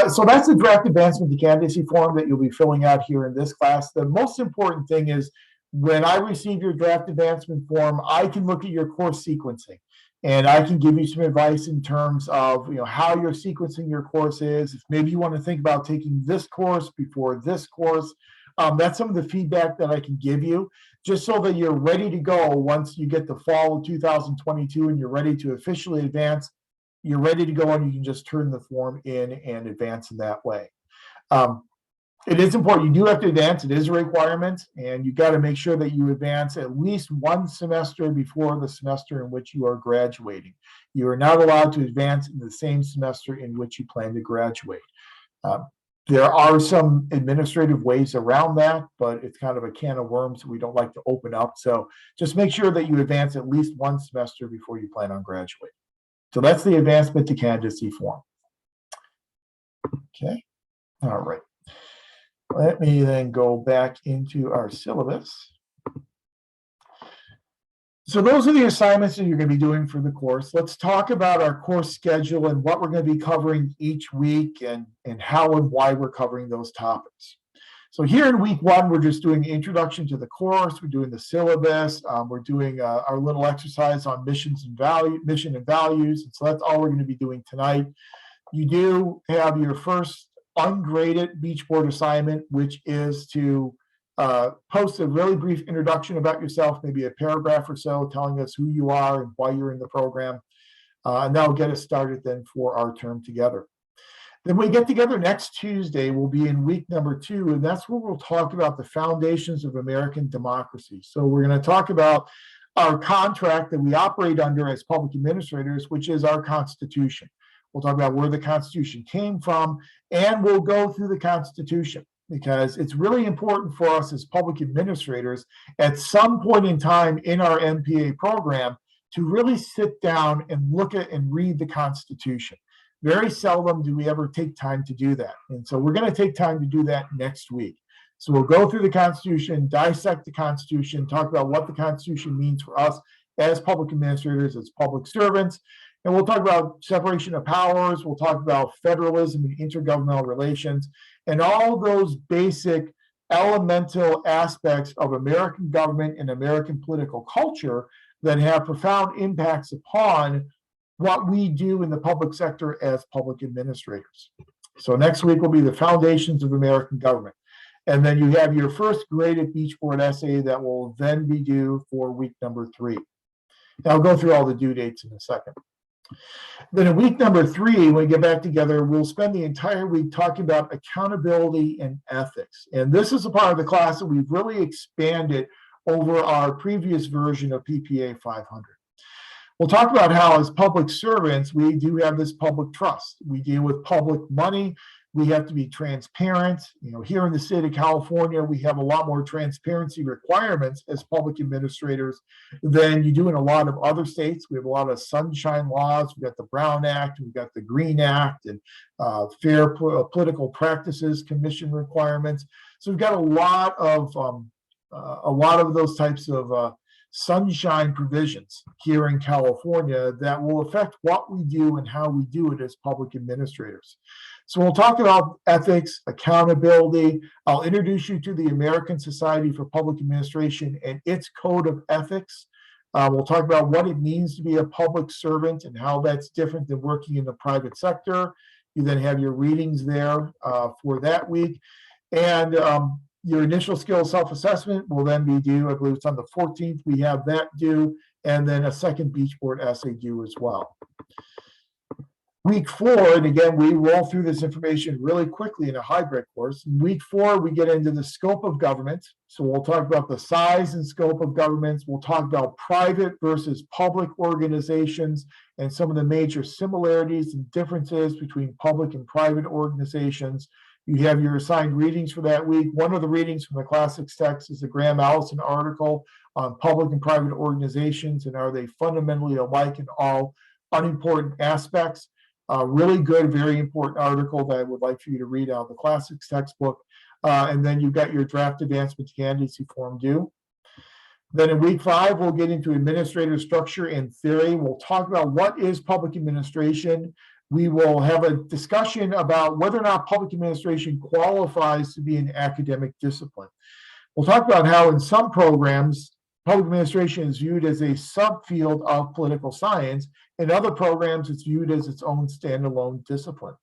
So that's the draft advancement to candidacy form that you'll be filling out here in this class. The most important thing is when I receive your draft advancement form, I can look at your course sequencing and I can give you some advice in terms of how you're sequencing your courses. If maybe you want to think about taking this course before this course, that's some of the feedback that I can give you just so that you're ready to go once you get the fall of 2022 and you're ready to officially advance. You're ready to go and you can just turn the form in and advance in that way. It is important. You do have to advance. It is a requirement, and you got to make sure that you advance at least 1 semester before the semester in which you are graduating. You are not allowed to advance in the same semester in which you plan to graduate. There are some administrative ways around that, but it's kind of a can of worms we don't like to open up. So just make sure that you advance at least 1 semester before you plan on graduating. So that's the advancement to candidacy form. Okay, all right. Let me then go back into our syllabus. So those are the assignments that you're going to be doing for the course. Let's talk about our course schedule and what we're going to be covering each week and how and why we're covering those topics. So here in week 1, we're just doing the introduction to the course. We're doing the syllabus. We're doing our little exercise on mission and values. And so that's all we're going to be doing tonight. You do have your first ungraded beach board assignment, which is to post a really brief introduction about yourself, maybe a paragraph or so, telling us who you are and why you're in the program. And that'll get us started then for our term together. Then we get together next Tuesday, we'll be in week number 2, and that's where we'll talk about the foundations of American democracy. So we're going to talk about our contract that we operate under as public administrators, which is our Constitution. We'll talk about where the Constitution came from, and we'll go through the Constitution because it's really important for us as public administrators at some point in time in our MPA program to really sit down and look at and read the Constitution. Very seldom do we ever take time to do that. And so we're going to take time to do that next week. So we'll go through the Constitution, dissect the Constitution, talk about what the Constitution means for us as public administrators, as public servants. And we'll talk about separation of powers. We'll talk about federalism and intergovernmental relations and all those basic elemental aspects of American government and American political culture that have profound impacts upon what we do in the public sector as public administrators. So next week will be the foundations of American government. And then you have your first graded beach board essay that will then be due for week number 3. And I'll go through all the due dates in a second. Then in week number 3, when we get back together, we'll spend the entire week talking about accountability and ethics. And this is a part of the class that we've really expanded over our previous version of PPA 500. We'll talk about how as public servants, we do have this public trust. We deal with public money. We have to be transparent. Here in the state of California, we have a lot more transparency requirements as public administrators than you do in a lot of other states. We have a lot of sunshine laws. We've got the Brown Act, we've got the Green Act, and Fair Political Practices Commission requirements. So we've got a lot of those types of sunshine provisions here in California that will affect what we do and how we do it as public administrators. So we'll talk about ethics, accountability. I'll introduce you to the American Society for Public Administration and its code of ethics. We'll talk about what it means to be a public servant and how that's different than working in the private sector. You then have your readings there for that week. And your initial skills self-assessment will then be due, I believe it's on the 14th, we have that due, and then a second beach board essay due as well. Week 4, and again, we roll through this information really quickly in a hybrid course. In week 4, we get into the scope of government. So we'll talk about the size and scope of governments. We'll talk about private versus public organizations and some of the major similarities and differences between public and private organizations. You have your assigned readings for that week. One of the readings from the classics text is the Graham Allison article on public and private organizations and are they fundamentally alike in all unimportant aspects. Really good, very important article that I would like for you to read out of the classics textbook. And then you've got your draft advancement to candidacy form due. Then in week 5, we'll get into administrative structure and theory. We'll talk about what is public administration. We will have a discussion about whether or not public administration qualifies to be an academic discipline. We'll talk about how in some programs, public administration is viewed as a subfield of political science. In other programs, it's viewed as its own standalone discipline.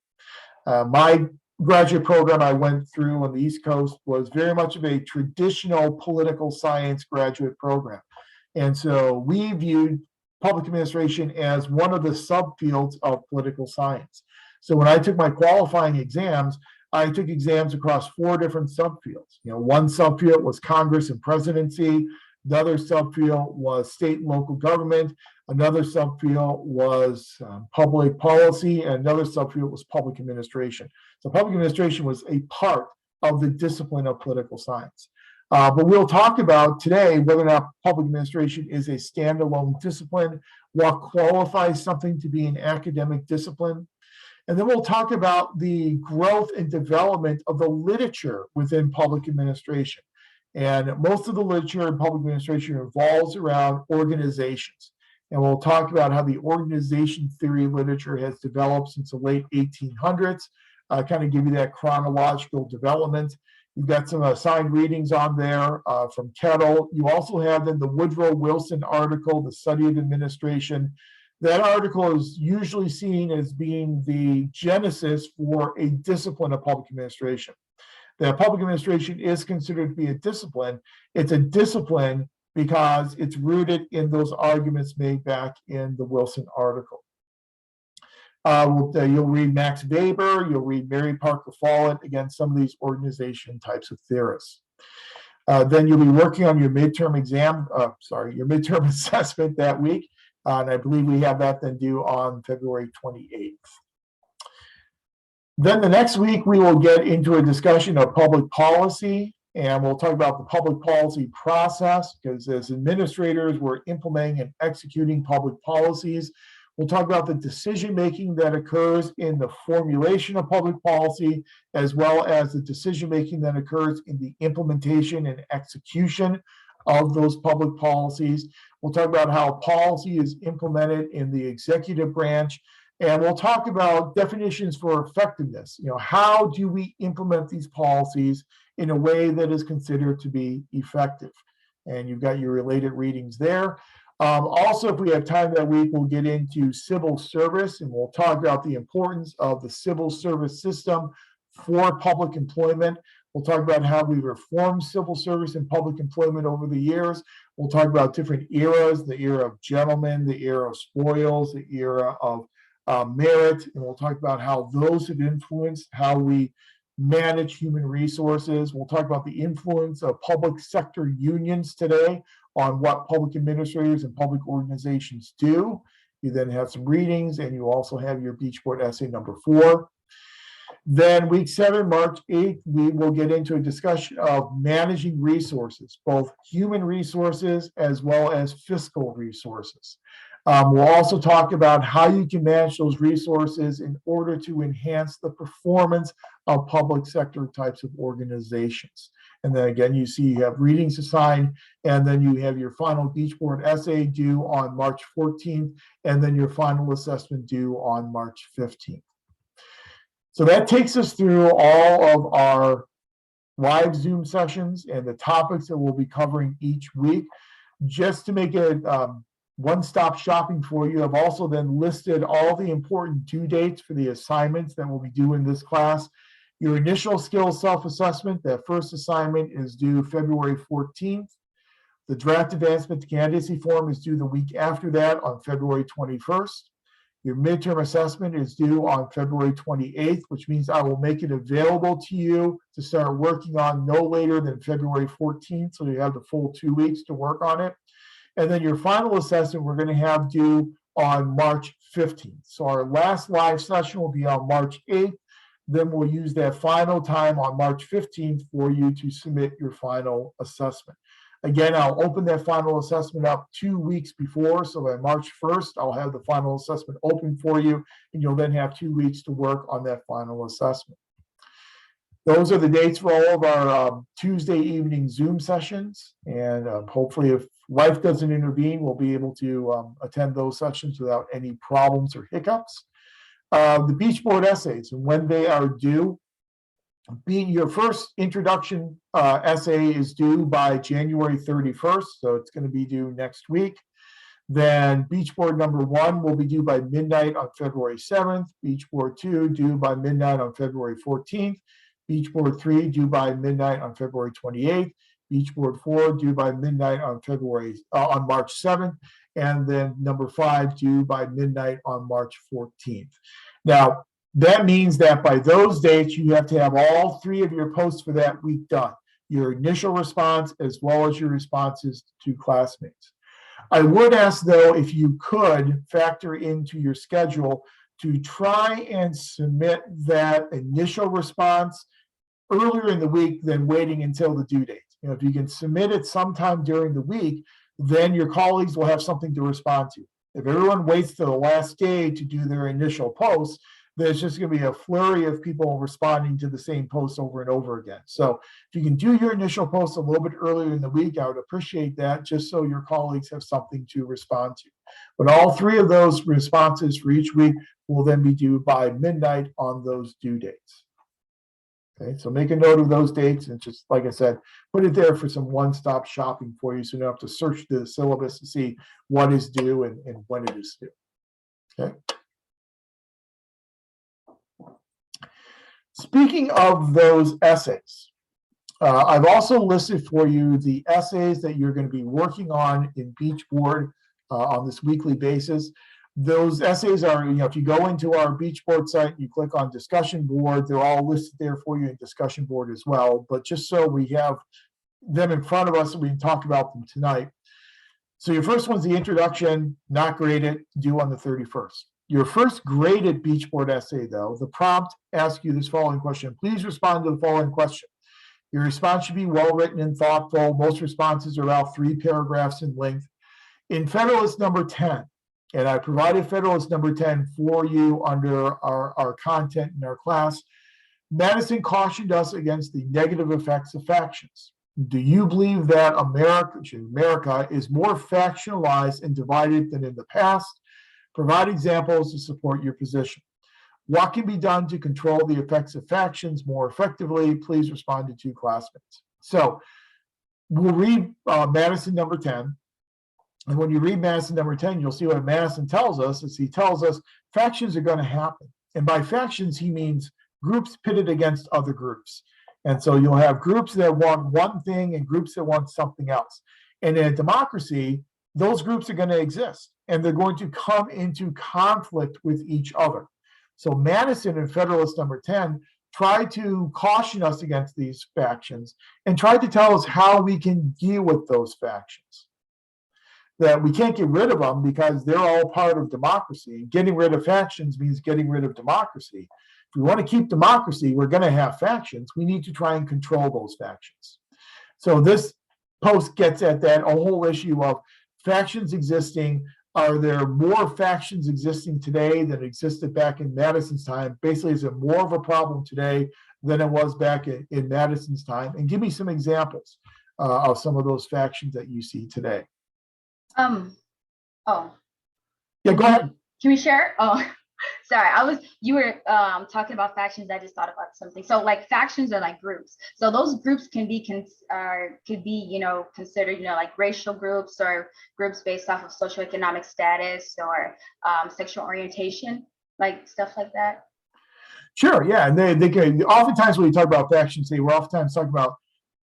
My graduate program I went through on the East Coast was very much of a traditional political science graduate program. And so we viewed public administration as one of the subfields of political science. So when I took my qualifying exams, I took exams across 4 different subfields. One subfield was Congress and presidency. The other subfield was state and local government. Another subfield was public policy, and another subfield was public administration. So public administration was a part of the discipline of political science. But we'll talk about today whether or not public administration is a standalone discipline, what qualifies something to be an academic discipline. And then we'll talk about the growth and development of the literature within public administration. And most of the literature in public administration revolves around organizations. And we'll talk about how the organization theory literature has developed since the late 1800s, kind of give you that chronological development. You've got some assigned readings on there from Kettle. You also have then the Woodrow Wilson article, The Study of Administration. That article is usually seen as being the genesis for a discipline of public administration. That public administration is considered to be a discipline. It's a discipline because it's rooted in those arguments made back in the Wilson article. You'll read Max Weber, you'll read Mary Parker Follett, again, some of these organization types of theorists. Then you'll be working on your midterm exam, your midterm assessment that week. And I believe we have that then due on February 28th. Then the next week, we will get into a discussion of public policy, and we'll talk about the public policy process, because as administrators, we're implementing and executing public policies. We'll talk about the decision-making that occurs in the formulation of public policy, as well as the decision-making that occurs in the implementation and execution of those public policies. We'll talk about how policy is implemented in the executive branch, and we'll talk about definitions for effectiveness. How do we implement these policies in a way that is considered to be effective? And you've got your related readings there. Also, if we have time that week, we'll get into civil service, and we'll talk about the importance of the civil service system for public employment. We'll talk about how we reformed civil service and public employment over the years. We'll talk about different eras, the era of gentlemen, the era of spoils, the era of merit, and we'll talk about how those have influenced how we manage human resources. We'll talk about the influence of public sector unions today on what public administrators and public organizations do. You then have some readings, and you also have your beach board essay number 4. Then week 7, March 8th, we will get into a discussion of managing resources, both human resources as well as fiscal resources. We'll also talk about how you can manage those resources in order to enhance the performance of public sector types of organizations. And then again, you see you have readings assigned, and then you have your final Beach Board essay due on March 14th, and then your final assessment due on March 15th. So that takes us through all of our live Zoom sessions and the topics that we'll be covering each week. Just to make it one-stop shopping for you, I've also then listed all the important due dates for the assignments that we'll be doing this class. Your initial skills self-assessment, that first assignment is due February 14th. The draft advancement to candidacy form is due the week after that on February 21st. Your midterm assessment is due on February 28th, which means I will make it available to you to start working on no later than February 14th, so you have the full 2 weeks to work on it. And then your final assessment we're going to have due on March 15th. So our last live session will be on March 8th. Then we'll use that final time on March 15th for you to submit your final assessment. Again, I'll open that final assessment up 2 weeks before. So by March 1st, I'll have the final assessment open for you, and you'll then have 2 weeks to work on that final assessment. Those are the dates for all of our Tuesday evening Zoom sessions. And hopefully, if life doesn't intervene, we'll be able to attend those sessions without any problems or hiccups. The Beach Board essays and when they are due. Your first introduction essay is due by January 31st, so it's going to be due next week. Then Beach Board number 1 will be due by midnight on February 7th. Beach Board 2 due by midnight on February 14th. Beach Board 3 due by midnight on February 28th. Beach Board 4 due by midnight on March 7th. And then number 5 due by midnight on March 14th. Now, that means that by those dates, you have to have all 3 of your posts for that week done, your initial response as well as your responses to classmates. I would ask, though, if you could factor into your schedule to try and submit that initial response earlier in the week than waiting until the due date. You know, if you can submit it sometime during the week, then your colleagues will have something to respond to. If everyone waits till the last day to do their initial posts, there's just going to be a flurry of people responding to the same post over and over again. So if you can do your initial post a little bit earlier in the week, I would appreciate that, just so your colleagues have something to respond to. But all 3 of those responses for each week will then be due by midnight on those due dates. Okay, so make a note of those dates and just, like I said, put it there for some one-stop shopping for you, so you don't have to search the syllabus to see what is due and when it is due. Okay. Speaking of those essays, I've also listed for you the essays that you're going to be working on in Beach Board on this weekly basis. Those essays are, if you go into our Beach Board site, you click on discussion board, they're all listed there for you in discussion board as well. But just so we have them in front of us and we can talk about them tonight. So your first one's the introduction, not graded, due on the 31st. Your first graded Beach Board essay, though, the prompt asks you this following question. Please respond to the following question. Your response should be well-written and thoughtful. Most responses are about 3 paragraphs in length. In Federalist number 10, and I provided Federalist number 10 for you under our content in our class, Madison cautioned us against the negative effects of factions. Do you believe that America is more factionalized and divided than in the past? Provide examples to support your position. What can be done to control the effects of factions more effectively? Please respond to 2 classmates. So we'll read Madison number 10. And when you read Madison number 10, you'll see what Madison tells us is he tells us factions are going to happen. And by factions, he means groups pitted against other groups. And so you'll have groups that want one thing and groups that want something else. And in a democracy, those groups are going to exist, and they're going to come into conflict with each other. So Madison in Federalist number 10 tried to caution us against these factions and tried to tell us how we can deal with those factions. that we can't get rid of them because they're all part of democracy. And getting rid of factions means getting rid of democracy. If we want to keep democracy, we're going to have factions. We need to try and control those factions. So this post gets at that whole issue of factions existing. Are there more factions existing today than existed back in Madison's time? Basically, is it more of a problem today than it was back in Madison's time? And give me some examples of some of those factions that you see today. Oh, Yeah, go ahead. can we share? Oh, sorry. You were talking about factions. I just thought about something. So like factions are like groups. So those groups could be considered, like racial groups or groups based off of socioeconomic status or sexual orientation, like stuff like that. Sure, yeah. And they can, oftentimes when we talk about factions, we're oftentimes talking about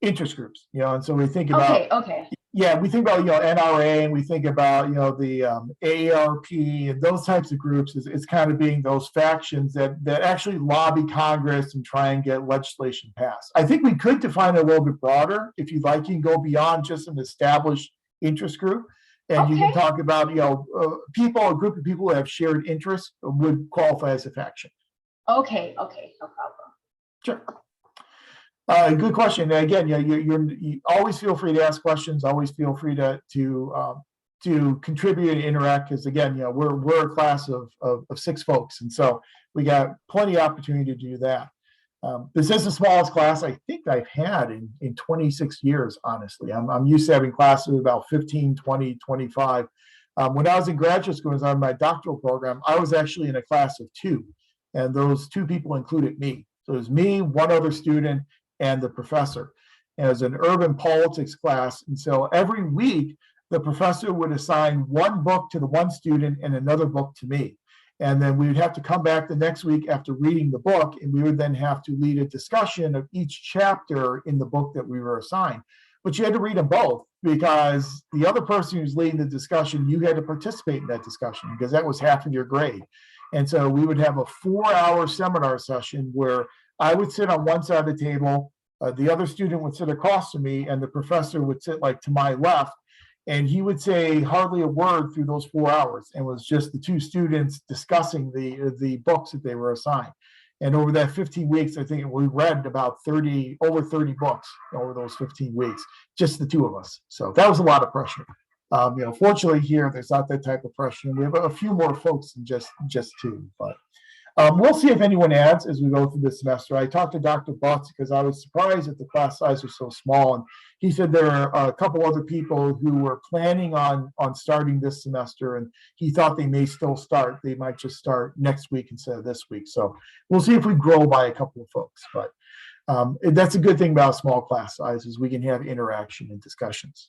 interest groups, and so we think about, okay. Yeah, we think about, NRA, and we think about, the AARP and those types of groups is kind of being those factions that actually lobby Congress and try and get legislation passed. I think we could define it a little bit broader. If you'd like, you can go beyond just an established interest group. And you can talk about, a group of people who have shared interests would qualify as a faction. Okay, no problem. Sure. Good question. Again, you always feel free to ask questions. Always feel free to contribute and interact. Because again, we're a class of 6 folks, and so we got plenty of opportunity to do that. This is the smallest class I think I've had in 26 years. Honestly, I'm used to having classes of about 15, 20, 25. When I was in graduate school, as on my doctoral program, I was actually in a class of 2, and those 2 people included me. So it was me, one other student, and the professor. As an urban politics class. And so every week, the professor would assign one book to the one student and another book to me. And then we would have to come back the next week after reading the book, and we would then have to lead a discussion of each chapter in the book that we were assigned. But you had to read them both, because the other person who's leading the discussion, you had to participate in that discussion, because that was half of your grade. And so we would have a 4-hour seminar session where I would sit on one side of the table, the other student would sit across from me, and the professor would sit like to my left, and he would say hardly a word through those 4 hours, and it was just the 2 students discussing the books that they were assigned. And over that 15 weeks, I think we read about over 30 books over those 15 weeks, just the 2 of us. So that was a lot of pressure. Fortunately here, there's not that type of pressure. We have a few more folks than just 2, but we'll see if anyone adds as we go through this semester. I talked to Dr. Butts because I was surprised that the class size was so small. And he said there are a couple other people who were planning on starting this semester, and he thought they may still start. They might just start next week instead of this week. So we'll see if we grow by a couple of folks. But that's a good thing about small class sizes. We can have interaction and discussions.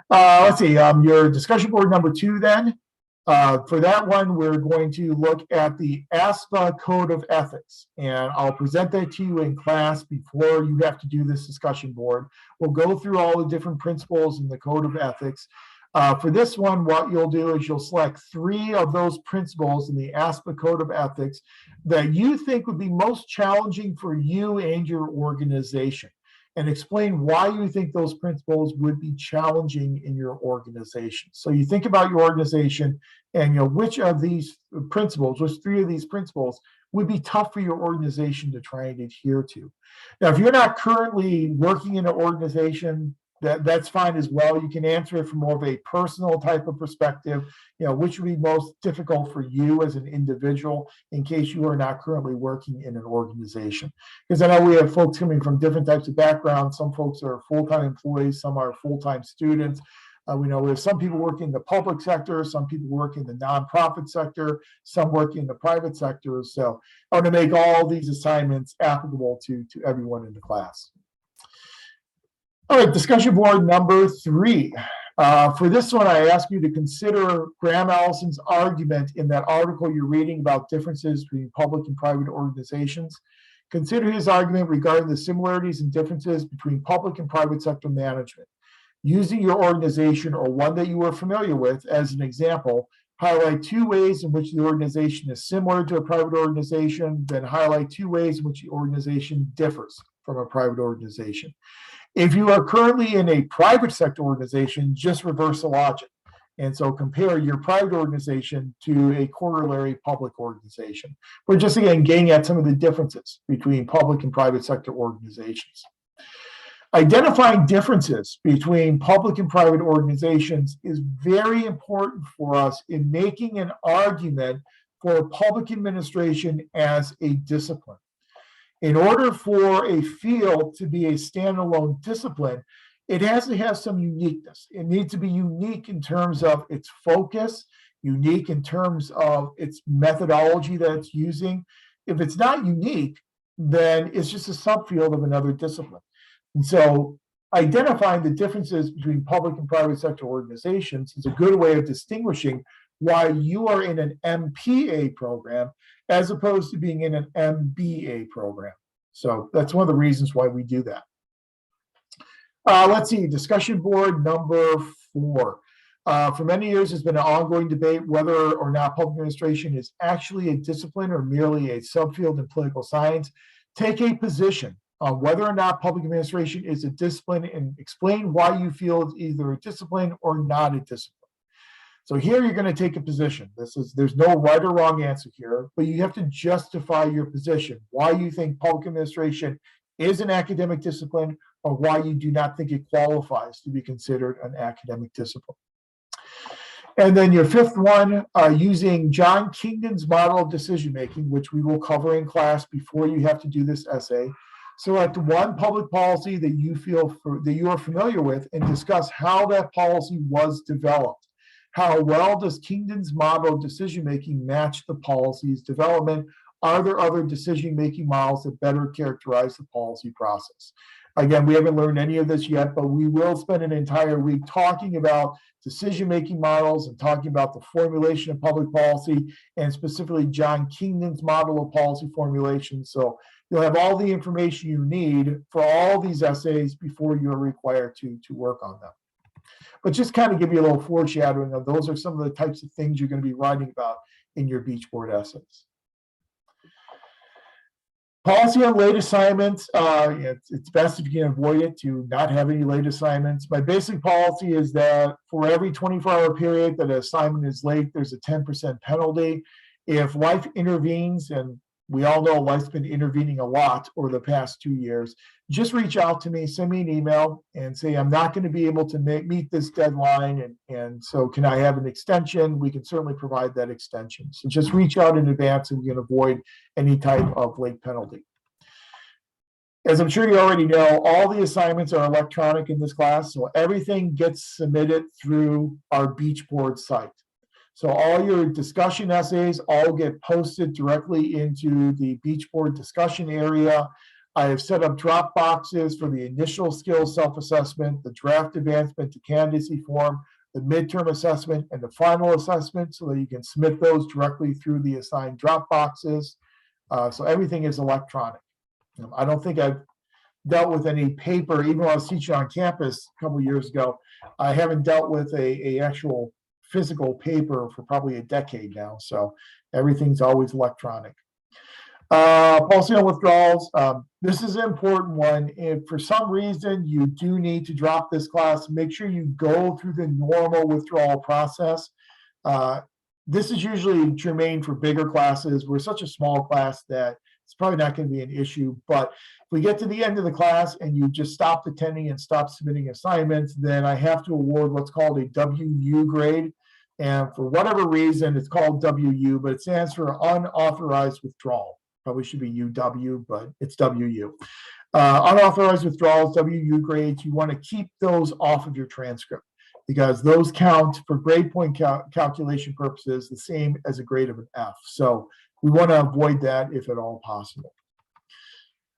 Let's see, your discussion board number 2 then. For that one, we're going to look at the ASPA Code of Ethics, and I'll present that to you in class before you have to do this discussion board. We'll go through all the different principles in the Code of Ethics. For this one, what you'll do is you'll select 3 of those principles in the ASPA Code of Ethics that you think would be most challenging for you and your organization, and explain why you think those principles would be challenging in your organization. So you think about your organization and which of these principles, which 3 of these principles would be tough for your organization to try and adhere to. Now, if you're not currently working in an organization, that's fine as well. You can answer it from more of a personal type of perspective, which would be most difficult for you as an individual in case you are not currently working in an organization. Because I know we have folks coming from different types of backgrounds. Some folks are full-time employees, some are full-time students. We know we have some people working in the public sector, some people work in the nonprofit sector, some work in the private sector. So I want to make all these assignments applicable to everyone in the class. All right, discussion board number 3. For this one, I ask you to consider Graham Allison's argument in that article you're reading about differences between public and private organizations. Consider his argument regarding the similarities and differences between public and private sector management. Using your organization or one that you are familiar with as an example, highlight 2 ways in which the organization is similar to a private organization, then highlight 2 ways in which the organization differs from a private organization. If you are currently in a private sector organization, just reverse the logic. And so compare your private organization to a corollary public organization. We're just, again, getting at some of the differences between public and private sector organizations. Identifying differences between public and private organizations is very important for us in making an argument for public administration as a discipline. In order for a field to be a standalone discipline, it has to have some uniqueness. It needs to be unique in terms of its focus, unique in terms of its methodology that it's using. If it's not unique, then it's just a subfield of another discipline. And so identifying the differences between public and private sector organizations is a good way of distinguishing why you are in an MPA program as opposed to being in an MBA program. So that's one of the reasons why we do that. Let's see, discussion board number 4. For many years, there's been an ongoing debate whether or not public administration is actually a discipline or merely a subfield in political science. Take a position on whether or not public administration is a discipline and explain why you feel it's either a discipline or not a discipline. So here you're going to take a position. There's no right or wrong answer here, but you have to justify your position, why you think public administration is an academic discipline or why you do not think it qualifies to be considered an academic discipline. And then your 5th one, using John Kingdon's model of decision-making, which we will cover in class before you have to do this essay. Select one public policy that you are familiar with and discuss how that policy was developed. How well does Kingdon's model of decision-making match the policy's development? Are there other decision-making models that better characterize the policy process? Again, we haven't learned any of this yet, but we will spend an entire week talking about decision-making models and talking about the formulation of public policy and specifically John Kingdon's model of policy formulation. So you'll have all the information you need for all these essays before you're required to work on them. But just kind of give you a little foreshadowing of those are some of the types of things you're going to be writing about in your beach board essays. Policy on late assignments, it's best if you can avoid it to not have any late assignments. My basic policy is that for every 24-hour period that an assignment is late, there's a 10% penalty. If life intervenes, and we all know life's been intervening a lot over the past 2 years, just reach out to me, send me an email and say, I'm not going to be able to meet this deadline. And so can I have an extension? We can certainly provide that extension. So just reach out in advance and we can avoid any type of late penalty. As I'm sure you already know, all the assignments are electronic in this class. So everything gets submitted through our beach board site. So all your discussion essays all get posted directly into the beach board discussion area. I have set up drop boxes for the initial skills self-assessment, the draft advancement to candidacy form, the midterm assessment, and the final assessment so that you can submit those directly through the assigned drop boxes. So everything is electronic. I don't think I've dealt with any paper, even when I was teaching on campus a couple of years ago. I haven't dealt with a actual physical paper for probably a decade now. So everything's always electronic. Policy on withdrawals. This is an important one. If for some reason you do need to drop this class, make sure you go through the normal withdrawal process. This is usually germane for bigger classes. We're such a small class that it's probably not going to be an issue. But if we get to the end of the class and you just stopped attending and stopped submitting assignments, then I have to award what's called a WU grade. And for whatever reason, it's called WU, but it stands for unauthorized withdrawal. Probably should be UW, but it's WU. Unauthorized withdrawals, WU grades, you want to keep those off of your transcript because those count for grade point calculation purposes the same as a grade of an F. So we want to avoid that if at all possible.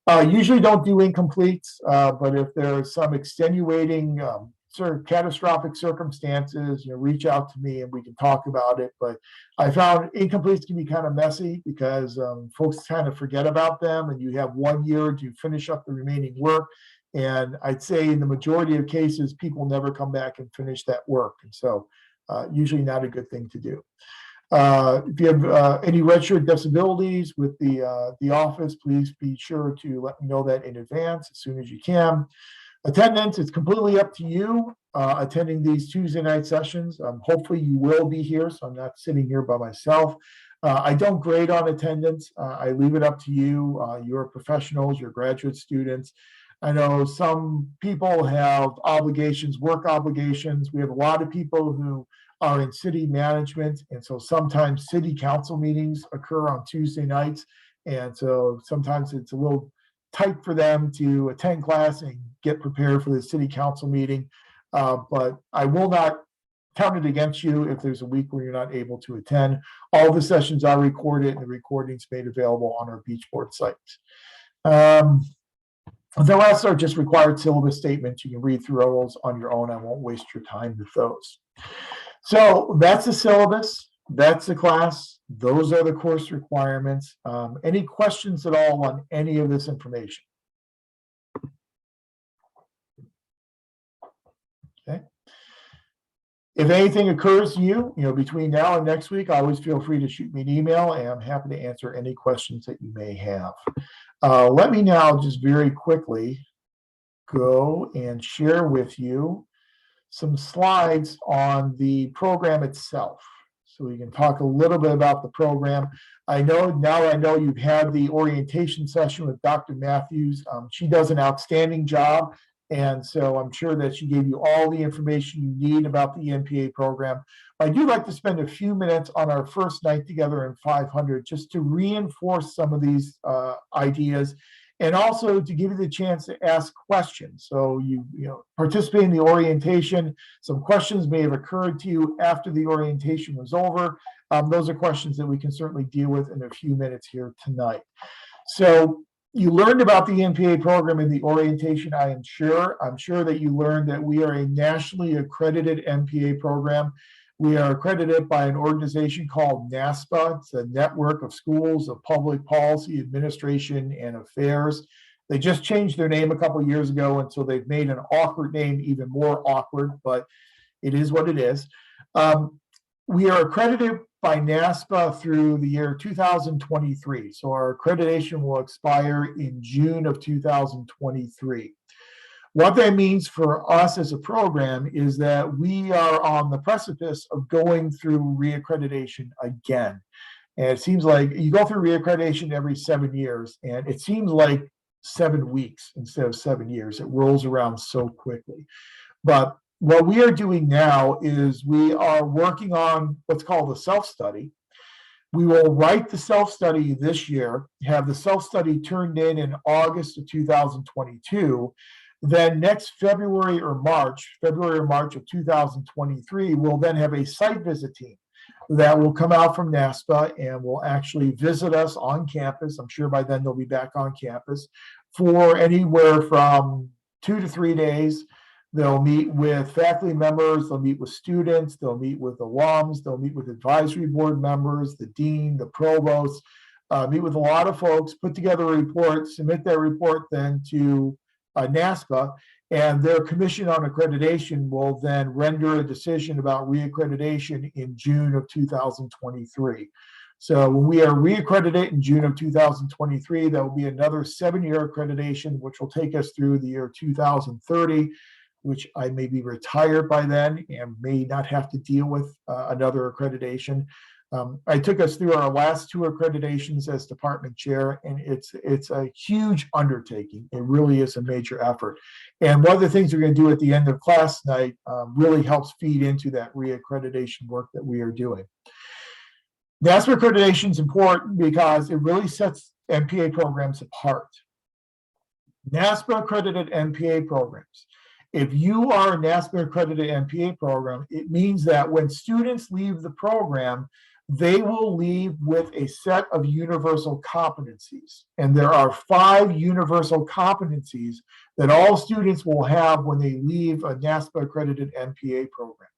Usually don't do incompletes, but if there's some extenuating sort of catastrophic circumstances, reach out to me and we can talk about it. But I found incompletes can be kind of messy because folks kind of forget about them and you have 1 year to finish up the remaining work. And I'd say in the majority of cases, people never come back and finish that work. And so usually not a good thing to do. If you have any registered disabilities with the office, please be sure to let me know that in advance as soon as you can. Attendance, it's completely up to you attending these Tuesday night sessions. Hopefully you will be here, so I'm not sitting here by myself. I don't grade on attendance. I leave it up to you. You're professionals, you're graduate students. I know some people have obligations, work obligations. We have a lot of people who are in city management, and so sometimes city council meetings occur on Tuesday nights, and so sometimes it's a little tight for them to attend class and get prepared for the city council meeting. But I will not count it against you if there's a week where you're not able to attend. All the sessions are recorded and the recordings made available on our Beach Board site. The rest are just required syllabus statements. You can read through those on your own. I won't waste your time with those. So that's the syllabus. That's the class. Those are the course requirements. Any questions at all on any of this information? Okay. If anything occurs to you, between now and next week, always feel free to shoot me an email, and I'm happy to answer any questions that you may have. Let me now just very quickly go and share with you some slides on the program itself, so we can talk a little bit about the program. I know you've had the orientation session with Dr. Matthews. She does an outstanding job, and so I'm sure that she gave you all the information you need about the MPA program. I do like to spend a few minutes on our first night together in 500 just to reinforce some of these ideas, and also to give you the chance to ask questions. So you participate in the orientation. Some questions may have occurred to you after the orientation was over. Those are questions that we can certainly deal with in a few minutes here tonight. So you learned about the MPA program in the orientation, I'm sure that you learned that we are a nationally accredited MPA program. We are accredited by an organization called NASPA. It's a network of schools of public policy, administration, and affairs. They just changed their name a couple of years ago, and so they've made an awkward name even more awkward, but it is what it is. We are accredited by NASPA through the year 2023. So our accreditation will expire in June of 2023. What that means for us as a program is that we are on the precipice of going through reaccreditation again. And it seems like you go through reaccreditation every 7 years, and it seems like 7 weeks instead of 7 years. It rolls around so quickly. But what we are doing now is we are working on what's called a self-study. We will write the self-study this year, have the self-study turned in August of 2022. Then next February or March of 2023, we'll then have a site visit team that will come out from NASPA and will actually visit us on campus. I'm sure by then they'll be back on campus for anywhere from 2 to 3 days. They'll meet with faculty members, they'll meet with students, they'll meet with alums, they'll meet with advisory board members, the dean, the provost, meet with a lot of folks, put together a report, submit that report then to NASPA, and their commission on accreditation will then render a decision about reaccreditation in June of 2023. So when we are reaccredited in June of 2023, there will be another 7-year accreditation, which will take us through the year 2030, which I may be retired by then and may not have to deal with another accreditation. I took us through our last 2 accreditations as department chair, and it's a huge undertaking. It really is a major effort. And one of the things we're going to do at the end of class tonight really helps feed into that reaccreditation work that we are doing. NASPA accreditation is important because it really sets MPA programs apart. NASPA accredited MPA programs. If you are a NASPA accredited MPA program, it means that when students leave the program, they will leave with a set of universal competencies. And there are 5 universal competencies that all students will have when they leave a NASPA accredited MPA program.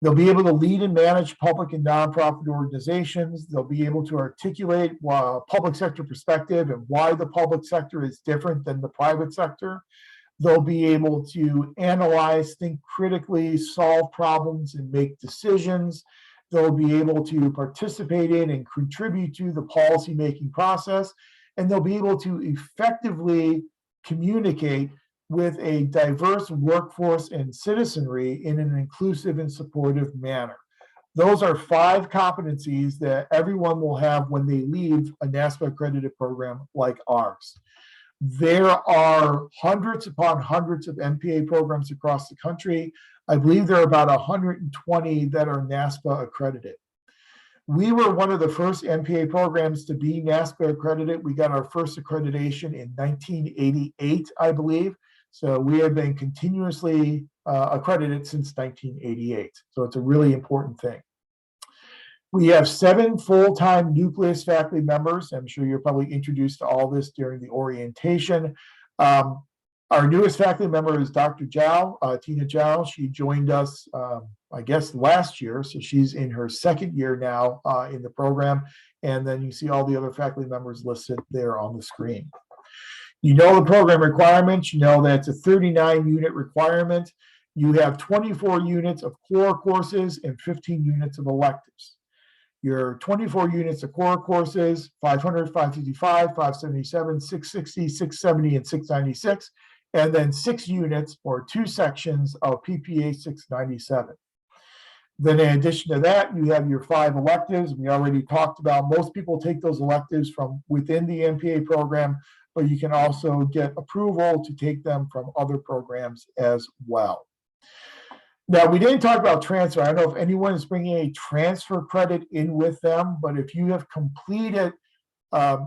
They'll be able to lead and manage public and nonprofit organizations. They'll be able to articulate public sector perspective and why the public sector is different than the private sector. They'll be able to analyze, think critically, solve problems, and make decisions. They'll be able to participate in and contribute to the policymaking process, and they'll be able to effectively communicate with a diverse workforce and citizenry in an inclusive and supportive manner. Those are 5 competencies that everyone will have when they leave a NASPA accredited program like ours. There are hundreds upon hundreds of MPA programs across the country. I believe there are about 120 that are NASPA accredited. We were one of the first MPA programs to be NASPA accredited. We got our first accreditation in 1988, I believe. So we have been continuously accredited since 1988. So it's a really important thing. We have 7 full-time nucleus faculty members. I'm sure you're probably introduced to all this during the orientation. Our newest faculty member is Dr. Zhao, Tina Zhao. She joined us, I guess, last year. So she's in her 2nd year now in the program. And then you see all the other faculty members listed there on the screen. You know the program requirements. You know that it's a 39-unit requirement. You have 24 units of core courses and 15 units of electives. Your 24 units of core courses, 500, 555, 577, 660, 670, and 696, and then 6 units or 2 sections of PPA 697. Then in addition to that, you have your 5 electives. We already talked about most people take those electives from within the MPA program, but you can also get approval to take them from other programs as well. Now, we didn't talk about transfer. I don't know if anyone is bringing a transfer credit in with them, but if you have completed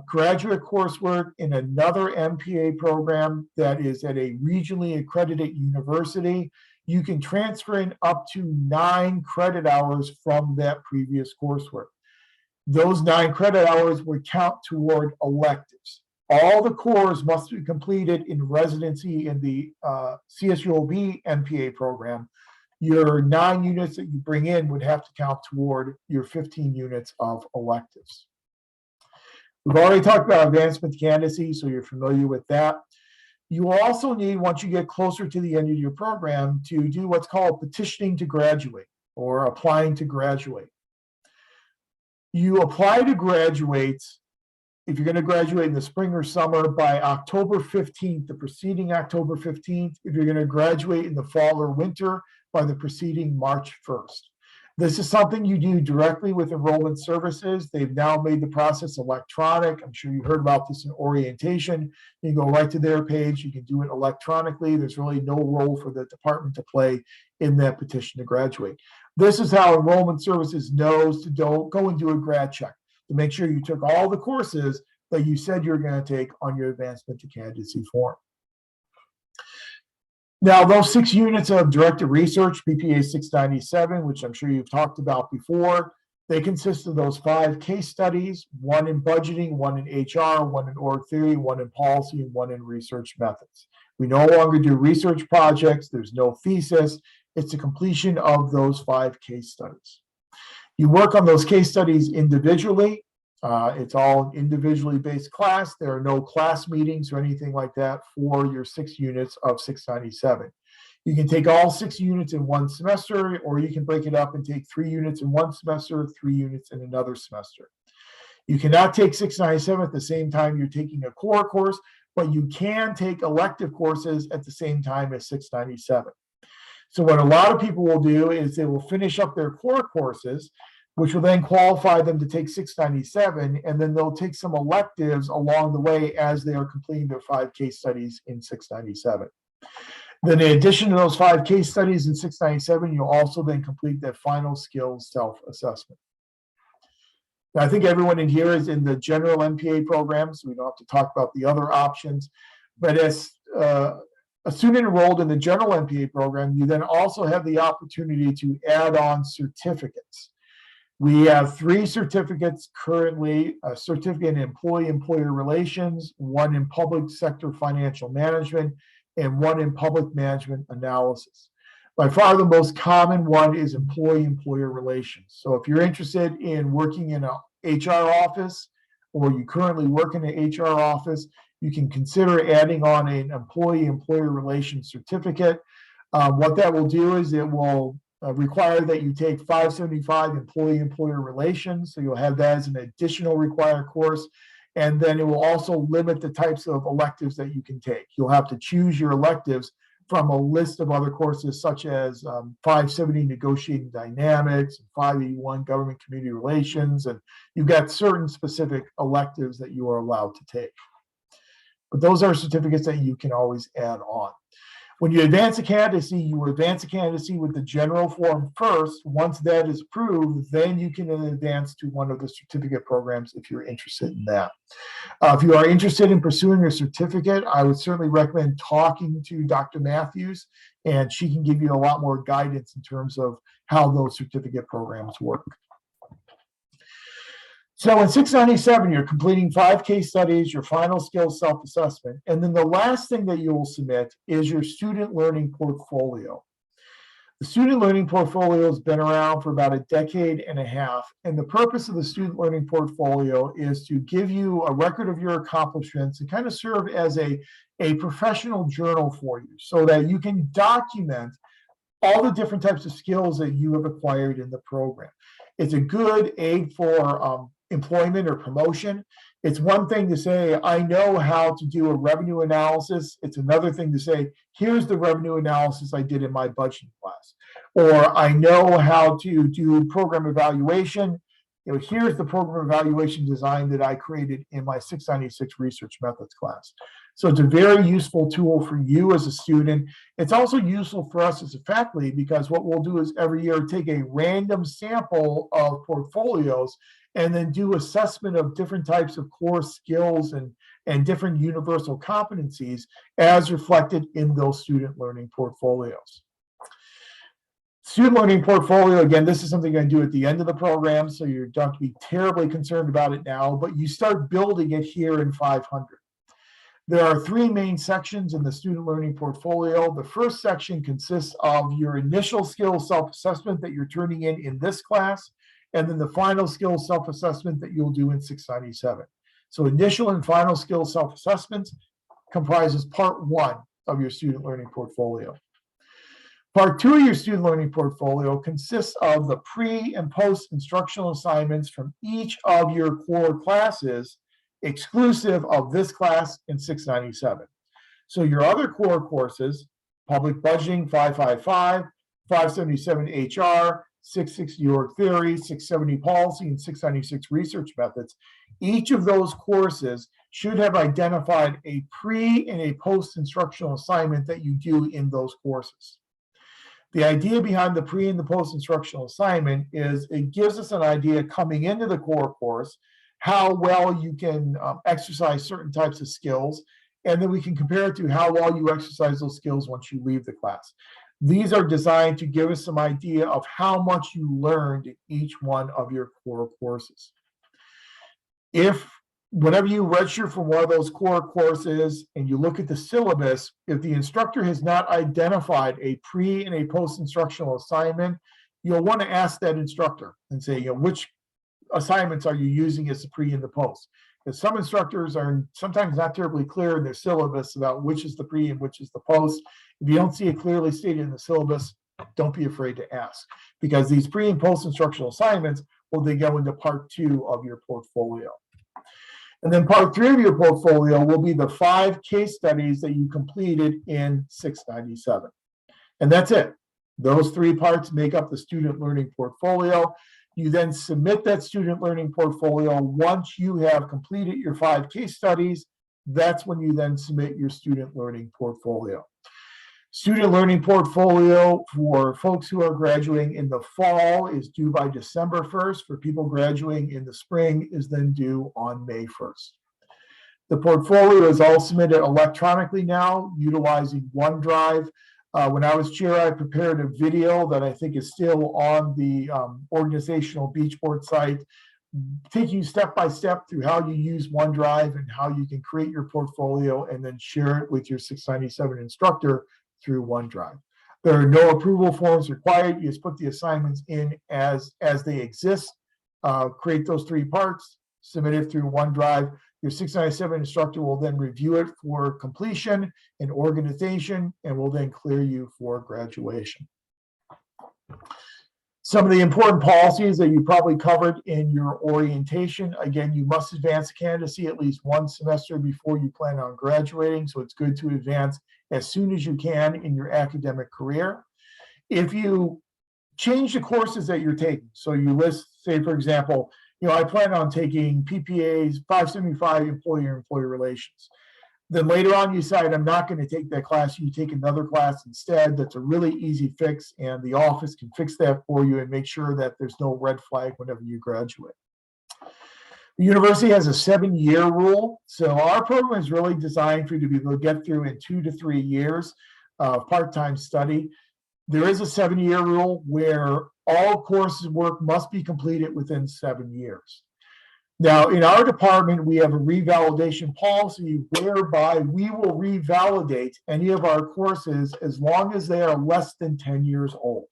graduate coursework in another MPA program that is at a regionally accredited university, you can transfer in up to 9 credit hours from that previous coursework. Those 9 credit hours would count toward electives. All the cores must be completed in residency in the CSULB MPA program. Your 9 units that you bring in would have to count toward your 15 units of electives. We've already talked about advancement to candidacy, so you're familiar with that. You will also need, once you get closer to the end of your program, to do what's called petitioning to graduate or applying to graduate. You apply to graduate if you're going to graduate in the spring or summer by October 15th, the preceding October 15th. If you're going to graduate in the fall or winter, by the preceding March 1st. This is something you do directly with enrollment services. They've now made the process electronic. I'm sure you heard about this in orientation. You can go right to their page. You can do it electronically. There's really no role for the department to play in that petition to graduate. This is how enrollment services knows to go and do a grad check to make sure you took all the courses that you said you were going to take on your advancement to candidacy form. Now, those 6 units of directed research, PPA 697, which I'm sure you've talked about before, they consist of those 5 case studies, 1 in budgeting, 1 in HR, 1 in org theory, 1 in policy, and 1 in research methods. We no longer do research projects. There's no thesis. It's the completion of those 5 case studies. You work on those case studies individually. It's all an individually based class. There are no class meetings or anything like that for your 6 units of 697. You can take all 6 units in one semester, or you can break it up and take 3 units in one semester, 3 units in another semester. You cannot take 697 at the same time you're taking a core course, but you can take elective courses at the same time as 697. So what a lot of people will do is they will finish up their core courses, which will then qualify them to take 697, and then they'll take some electives along the way as they are completing their 5 case studies in 697. Then in addition to those 5 case studies in 697, you'll also then complete that final skills self-assessment. Now, I think everyone in here is in the general MPA program, so we don't have to talk about the other options. But as a student enrolled in the general MPA program, you then also have the opportunity to add on certificates. We have 3 certificates currently, a certificate in employee-employer relations, 1 in public sector financial management, and 1 in public management analysis. By far the most common one is employee-employer relations. So if you're interested in working in an HR office, or you currently work in an HR office, you can consider adding on an employee-employer relations certificate. What that will do is it will require that you take 575 employee-employer relations. So you'll have that as an additional required course. And then it will also limit the types of electives that you can take. You'll have to choose your electives from a list of other courses such as 570 Negotiating Dynamics, 581 Government Community Relations, and you've got certain specific electives that you are allowed to take. But those are certificates that you can always add on. When you advance a candidacy, you advance a candidacy with the general form first. Once that is approved, then you can advance to one of the certificate programs if you're interested in that. If you are interested in pursuing a certificate, I would certainly recommend talking to Dr. Matthews, and she can give you a lot more guidance in terms of how those certificate programs work. So in 697, you're completing 5 case studies, your final skills self-assessment, and then the last thing that you will submit is your student learning portfolio. The student learning portfolio has been around for about a decade and a half, and the purpose of the student learning portfolio is to give you a record of your accomplishments and kind of serve as a professional journal for you so that you can document all the different types of skills that you have acquired in the program. It's a good aid for employment or promotion. It's one thing to say, I know how to do a revenue analysis. It's another thing to say, here's the revenue analysis I did in my budgeting class. Or I know how to do program evaluation. Here's the program evaluation design that I created in my 696 research methods class. So it's a very useful tool for you as a student. It's also useful for us as a faculty because what we'll do is every year take a random sample of portfolios and then do assessment of different types of core skills and different universal competencies as reflected in those student learning portfolios. Student learning portfolio, again, this is something I do at the end of the program, so you don't have to be terribly concerned about it now, but you start building it here in 500. There are 3 main sections in the student learning portfolio. The first section consists of your initial skills self-assessment that you're turning in this class, and then the final skills self-assessment that you'll do in 697. So initial and final skills self-assessment comprises part 1 of your student learning portfolio. Part 2 of your student learning portfolio consists of the pre and post instructional assignments from each of your core classes, exclusive of this class in 697. So your other core courses, public budgeting 555, 577 HR, 660 org theory, 670 policy, and 696 research methods, each of those courses should have identified a pre and a post instructional assignment that you do in those courses. The idea behind the pre and the post instructional assignment is it gives us an idea coming into the core course how well you can exercise certain types of skills, and then we can compare it to how well you exercise those skills once you leave the class. These are designed to give us some idea of how much you learned in each one of your core courses. Whenever you register for one of those core courses and you look at the syllabus, if the instructor has not identified a pre and a post instructional assignment, you'll want to ask that instructor and say, which assignments are you using as the pre and the post? Because some instructors are sometimes not terribly clear in their syllabus about which is the pre and which is the post. If you don't see it clearly stated in the syllabus, don't be afraid to ask, because these pre and post instructional assignments will then go into part 2 of your portfolio. And then part 3 of your portfolio will be the 5 case studies that you completed in 697. And that's it. Those 3 parts make up the student learning portfolio. You then submit that student learning portfolio. Once you have completed your 5 case studies, that's when you then submit your student learning portfolio. Student learning portfolio for folks who are graduating in the fall is due by December 1st. For people graduating in the spring is then due on May 1st. The portfolio is all submitted electronically now, utilizing OneDrive. When I was chair, I prepared a video that I think is still on the organizational Beachboard site, taking you step by step through how you use OneDrive and how you can create your portfolio and then share it with your 697 instructor through OneDrive. There are no approval forms required. You just put the assignments in as they exist, create those 3 parts, submit it through OneDrive. Your 697 instructor will then review it for completion and organization and will then clear you for graduation. Some of the important policies that you probably covered in your orientation. Again, you must advance candidacy at least one semester before you plan on graduating. So it's good to advance as soon as you can in your academic career. If you change the courses that you're taking, so you list, say, for example, I plan on taking PPAs, 575 employer relations. Then later on you decide I'm not going to take that class, you take another class instead. That's a really easy fix, and the office can fix that for you and make sure that there's no red flag whenever you graduate. The university has a 7-year rule, so our program is really designed for you to be able to get through in 2 to 3 years of part-time study. There is a 7-year rule where all courses work must be completed within 7 years. Now, in our department, we have a revalidation policy whereby we will revalidate any of our courses as long as they are less than 10 years old.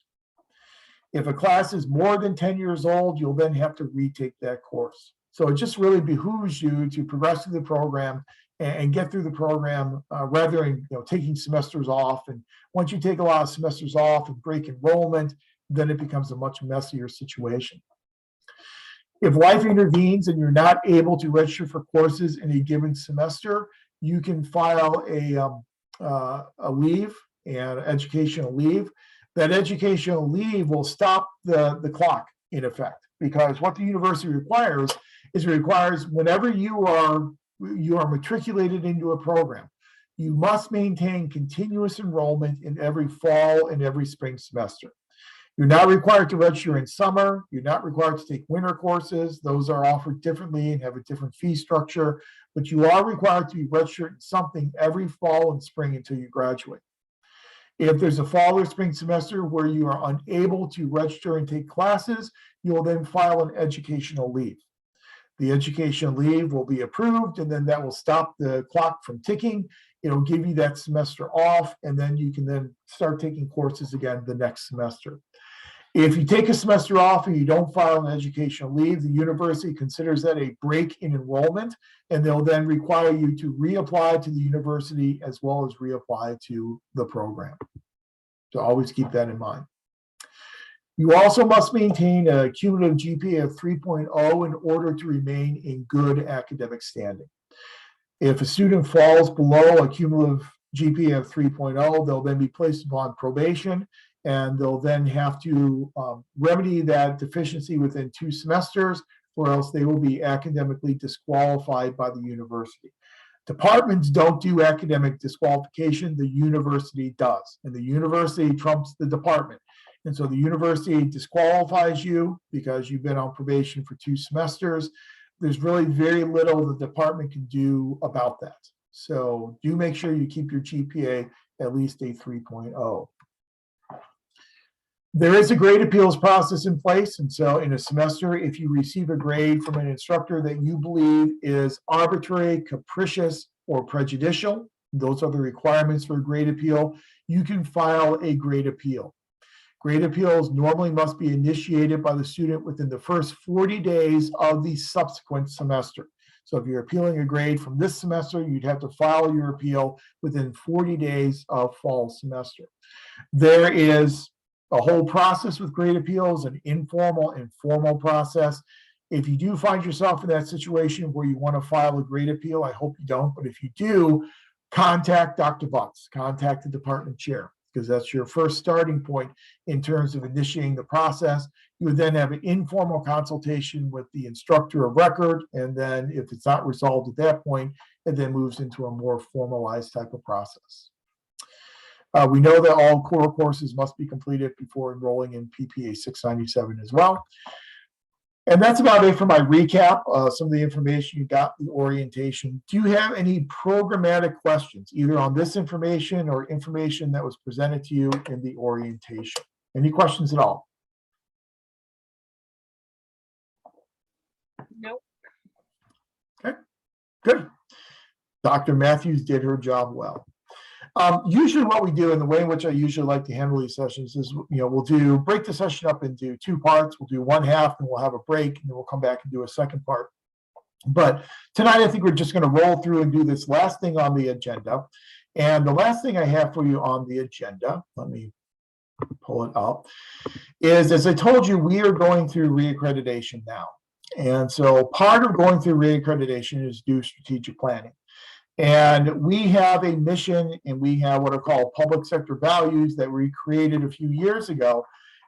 If a class is more than 10 years old, you'll then have to retake that course. So it just really behooves you to progress through the program and get through the program rather than taking semesters off. And once you take a lot of semesters off and break enrollment, then it becomes a much messier situation. If life intervenes and you're not able to register for courses in a given semester, you can file a leave, an educational leave. That educational leave will stop the clock in effect, because what the university requires is it requires whenever you are matriculated into a program, you must maintain continuous enrollment in every fall and every spring semester. You're not required to register in summer. You're not required to take winter courses. Those are offered differently and have a different fee structure, but you are required to be registered in something every fall and spring until you graduate. If there's a fall or spring semester where you are unable to register and take classes, you will then file an educational leave. The educational leave will be approved, and then that will stop the clock from ticking. It'll give you that semester off, and then you can then start taking courses again the next semester. If you take a semester off and you don't file an educational leave, the university considers that a break in enrollment, and they'll then require you to reapply to the university as well as reapply to the program. So always keep that in mind. You also must maintain a cumulative GPA of 3.0 in order to remain in good academic standing. If a student falls below a cumulative GPA of 3.0, they'll then be placed upon probation, and they'll then have to remedy that deficiency within 2 semesters, or else they will be academically disqualified by the university. Departments don't do academic disqualification, the university does, and the university trumps the department. And so the university disqualifies you because you've been on probation for 2 semesters. There's really very little the department can do about that. So do make sure you keep your GPA at least a 3.0. There is a grade appeals process in place. And so in a semester, if you receive a grade from an instructor that you believe is arbitrary, capricious, or prejudicial, those are the requirements for a grade appeal, you can file a grade appeal. Grade appeals normally must be initiated by the student within the first 40 days of the subsequent semester. So if you're appealing a grade from this semester, you'd have to file your appeal within 40 days of fall semester. There is a whole process with grade appeals, an informal and formal process. If you do find yourself in that situation where you want to file a grade appeal, I hope you don't, but if you do, contact Dr. Butts, contact the department chair, because that's your first starting point in terms of initiating the process. You would then have an informal consultation with the instructor of record, and then if it's not resolved at that point, it then moves into a more formalized type of process. We know that all core courses must be completed before enrolling in PPA 697 as well. And that's about it for my recap. Some of the information you got in the orientation. Do you have any programmatic questions, either on this information or information that was presented to you in the orientation? Any questions at all? Nope. Okay, good. Dr. Matthews did her job well. Usually what we do, and the way in which I usually like to handle these sessions is, we'll break the session up into 2 parts. We'll do one half and we'll have a break, and then we'll come back and do a second part. But tonight, I think we're just going to roll through and do this last thing on the agenda. And the last thing I have for you on the agenda, let me pull it up, is, as I told you, we are going through reaccreditation now. And so part of going through reaccreditation is do strategic planning. And we have a mission, and we have what are called public sector values that we created a few years ago.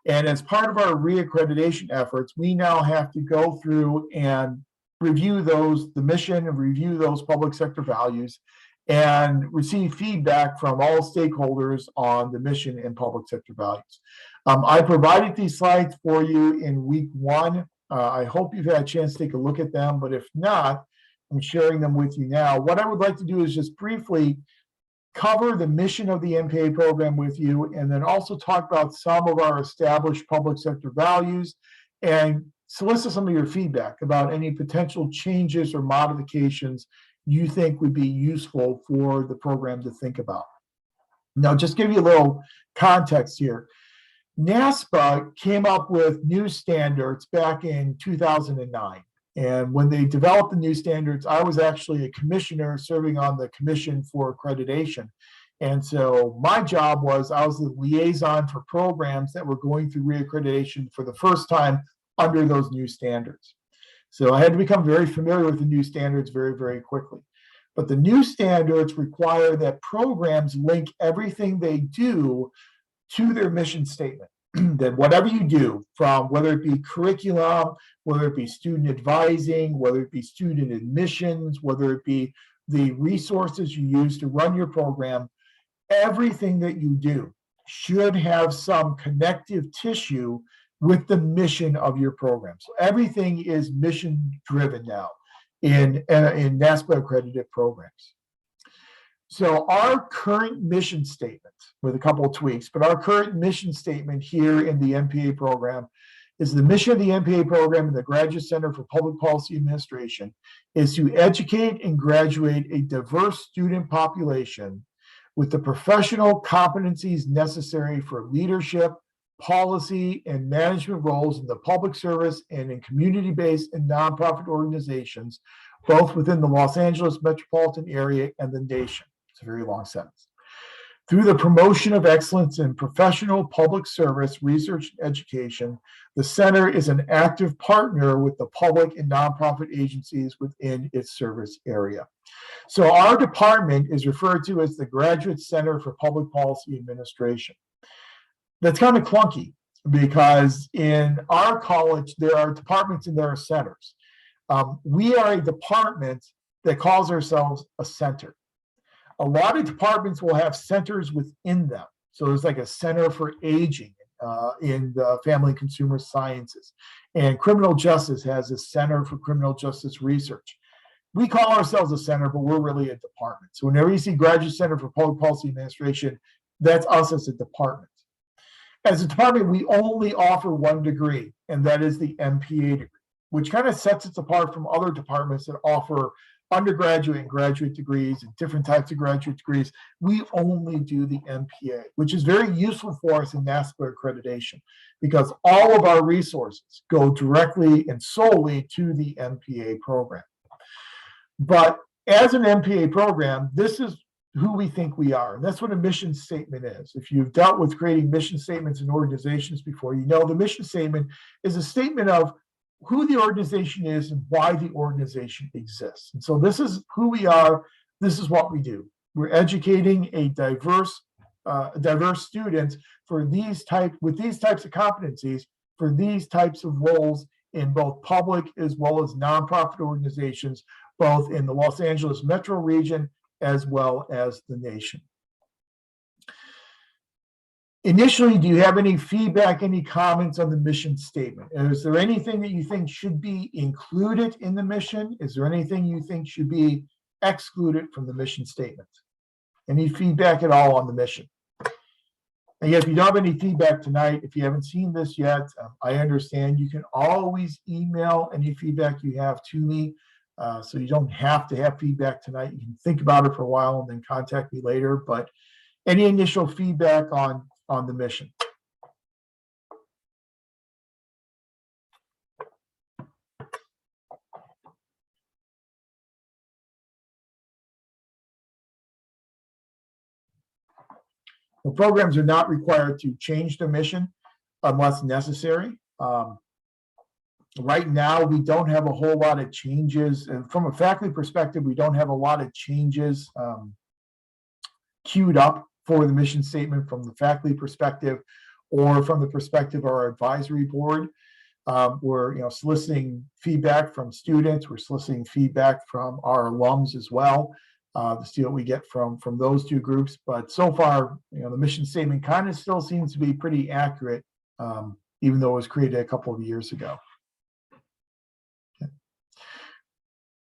And as part of our reaccreditation efforts, we now have to go through and review those, the mission, and review those public sector values and receive feedback from all stakeholders on the mission and public sector values. I provided these slides for you in week 1. I hope you've had a chance to take a look at them, but if not, I'm sharing them with you now. What I would like to do is just briefly cover the mission of the MPA program with you, and then also talk about some of our established public sector values and solicit some of your feedback about any potential changes or modifications you think would be useful for the program to think about. Now, just give you a little context here. NASPA came up with new standards back in 2009. And when they developed the new standards, I was actually a commissioner serving on the commission for accreditation. And so my job was, I was the liaison for programs that were going through reaccreditation for the first time under those new standards. So I had to become very familiar with the new standards very, very quickly. But the new standards require that programs link everything they do to their mission statement. That whatever you do, from whether it be curriculum, whether it be student advising, whether it be student admissions, whether it be the resources you use to run your program, everything that you do should have some connective tissue with the mission of your program. So everything is mission driven now in NASPA accredited programs. So our current mission statement, with a couple of tweaks, but our current mission statement here in the MPA program is the mission of the MPA program and the Graduate Center for Public Policy Administration is to educate and graduate a diverse student population with the professional competencies necessary for leadership, policy, and management roles in the public service and in community-based and nonprofit organizations, both within the Los Angeles metropolitan area and the nation. It's a very long sentence. Through the promotion of excellence in professional public service, research, and education, the center is an active partner with the public and nonprofit agencies within its service area. So our department is referred to as the Graduate Center for Public Policy Administration. That's kind of clunky because in our college, there are departments and there are centers. We are a department that calls ourselves a center. A lot of departments will have centers within them. So there's like a center for aging in the family and consumer sciences. And criminal justice has a center for criminal justice research. We call ourselves a center, but we're really a department. So whenever you see Graduate Center for Public Policy Administration, that's us as a department. As a department, we only offer one degree, and that is the MPA degree, which kind of sets us apart from other departments that offer undergraduate and graduate degrees and different types of graduate degrees. We only do the MPA, which is very useful for us in NASPA accreditation because all of our resources go directly and solely to the MPA program. But as an MPA program, this is who we think we are. And that's what a mission statement is. If you've dealt with creating mission statements in organizations before, you know the mission statement is a statement of who the organization is and why the organization exists. And so this is who we are. This is what we do. We're educating a diverse students for with these types of competencies for these types of roles in both public as well as nonprofit organizations, both in the Los Angeles metro region as well as the nation. Initially, do you have any feedback, any comments on the mission statement? Is there anything that you think should be included in the mission? Is there anything you think should be excluded from the mission statement? Any feedback at all on the mission? And yet, if you don't have any feedback tonight, if you haven't seen this yet, I understand. You can always email any feedback you have to me. So you don't have to have feedback tonight. You can think about it for a while and then contact me later. But any initial feedback on the mission? The programs are not required to change their mission unless necessary. Right now, we don't have a whole lot of changes. And from a faculty perspective, we don't have a lot of changes queued up for the mission statement from the faculty perspective or from the perspective of our advisory board. We're soliciting feedback from students. We're soliciting feedback from our alums as well to see what we get from those two groups. But so far, the mission statement kind of still seems to be pretty accurate, even though it was created a couple of years ago.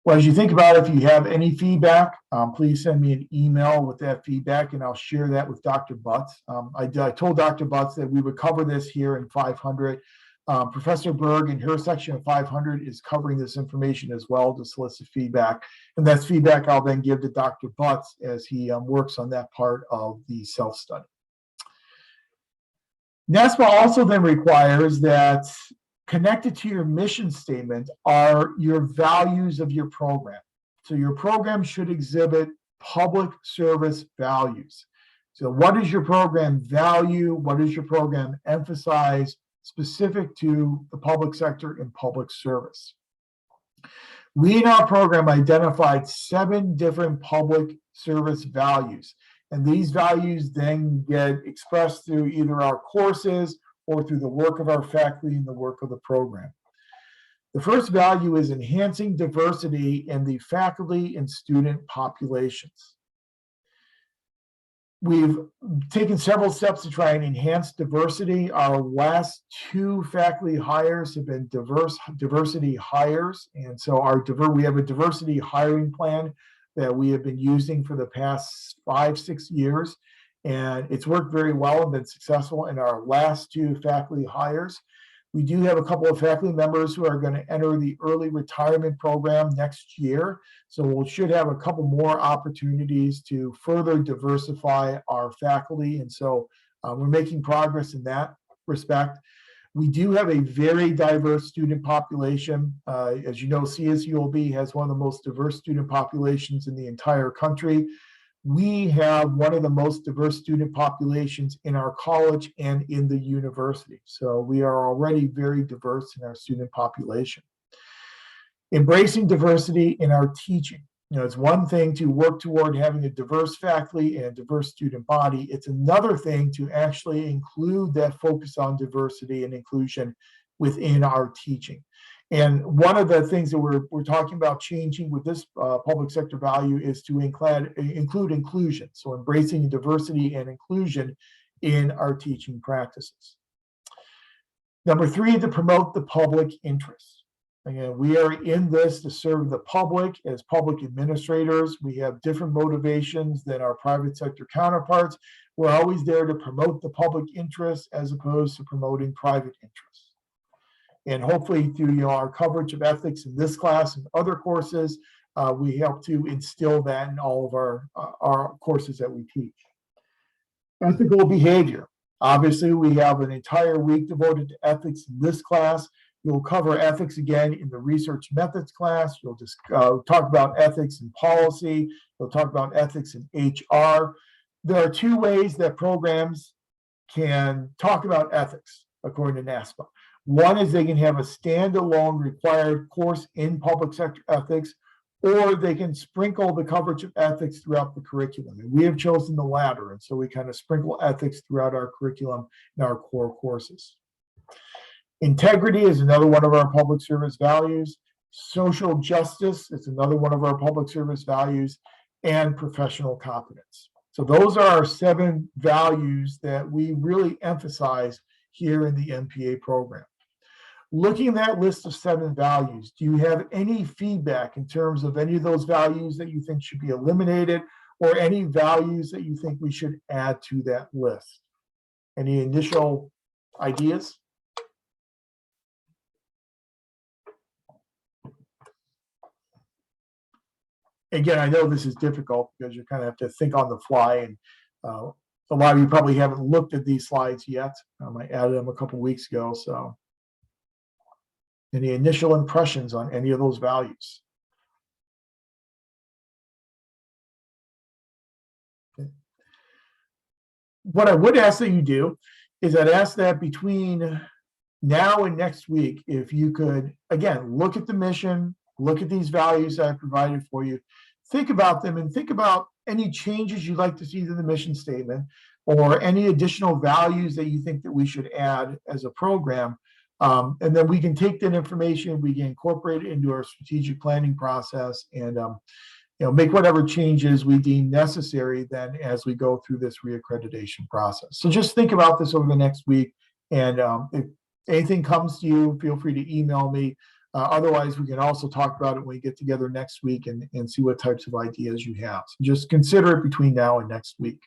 Well, as you think about it, if you have any feedback, please send me an email with that feedback and I'll share that with Dr. Butts. I told Dr. Butts that we would cover this here in 500. Professor Berg in her section of 500 is covering this information as well to solicit feedback. And that's feedback I'll then give to Dr. Butts as he works on that part of the self-study. NASPA also then requires that connected to your mission statement are your values of your program. So your program should exhibit public service values. So what does your program value? What does your program emphasize specific to the public sector and public service? We in our program identified 7 different public service values. And these values then get expressed through either our courses or through the work of our faculty and the work of the program. The first value is enhancing diversity in the faculty and student populations. We've taken several steps to try and enhance diversity. Our last 2 faculty hires have been diversity hires. And so we have a diversity hiring plan that we have been using for the past 5-6 years. And it's worked very well and been successful in our last 2 faculty hires. We do have a couple of faculty members who are going to enter the early retirement program next year. So we should have a couple more opportunities to further diversify our faculty. And so we're making progress in that respect. We do have a very diverse student population. As you know, CSULB has one of the most diverse student populations in the entire country. We have one of the most diverse student populations in our college and in the university. So we are already very diverse in our student population. Embracing diversity in our teaching. It's one thing to work toward having a diverse faculty and a diverse student body. It's another thing to actually include that focus on diversity and inclusion within our teaching. And one of the things that we're talking about changing with this public sector value is to include inclusion. So embracing diversity and inclusion in our teaching practices. Number 3, to promote the public interest. Again, we are in this to serve the public as public administrators. We have different motivations than our private sector counterparts. We're always there to promote the public interest as opposed to promoting private interests. And hopefully through our coverage of ethics in this class and other courses, we help to instill that in all of our courses that we teach. Ethical behavior. Obviously, we have an entire week devoted to ethics in this class. You'll cover ethics again in the research methods class. You'll just talk about ethics in policy. You'll talk about ethics in HR. There are 2 ways that programs can talk about ethics, according to NASPA. One is they can have a standalone required course in public sector ethics, or they can sprinkle the coverage of ethics throughout the curriculum. And we have chosen the latter. And so we kind of sprinkle ethics throughout our curriculum in our core courses. Integrity is another one of our public service values. Social justice is another one of our public service values, and professional competence. So those are our 7 values that we really emphasize here in the MPA program. Looking at that list of 7 values, do you have any feedback in terms of any of those values that you think should be eliminated, or any values that you think we should add to that list? Any initial ideas? Again, I know this is difficult because you kind of have to think on the fly, and a lot of you probably haven't looked at these slides yet. I added them a couple weeks ago, so. Any initial impressions on any of those values? Okay. what I would ask that you do is I'd ask that between now and next week, if you could, again, look at the mission, look at these values that I provided for you, think about them and think about any changes you'd like to see to the mission statement or any additional values that you think that we should add as a program. And then we can take that information, we can incorporate it into our strategic planning process and make whatever changes we deem necessary then as we go through this reaccreditation process. So just think about this over the next week. And if anything comes to you, feel free to email me. Otherwise, we can also talk about it when we get together next week and see what types of ideas you have. So just consider it between now and next week.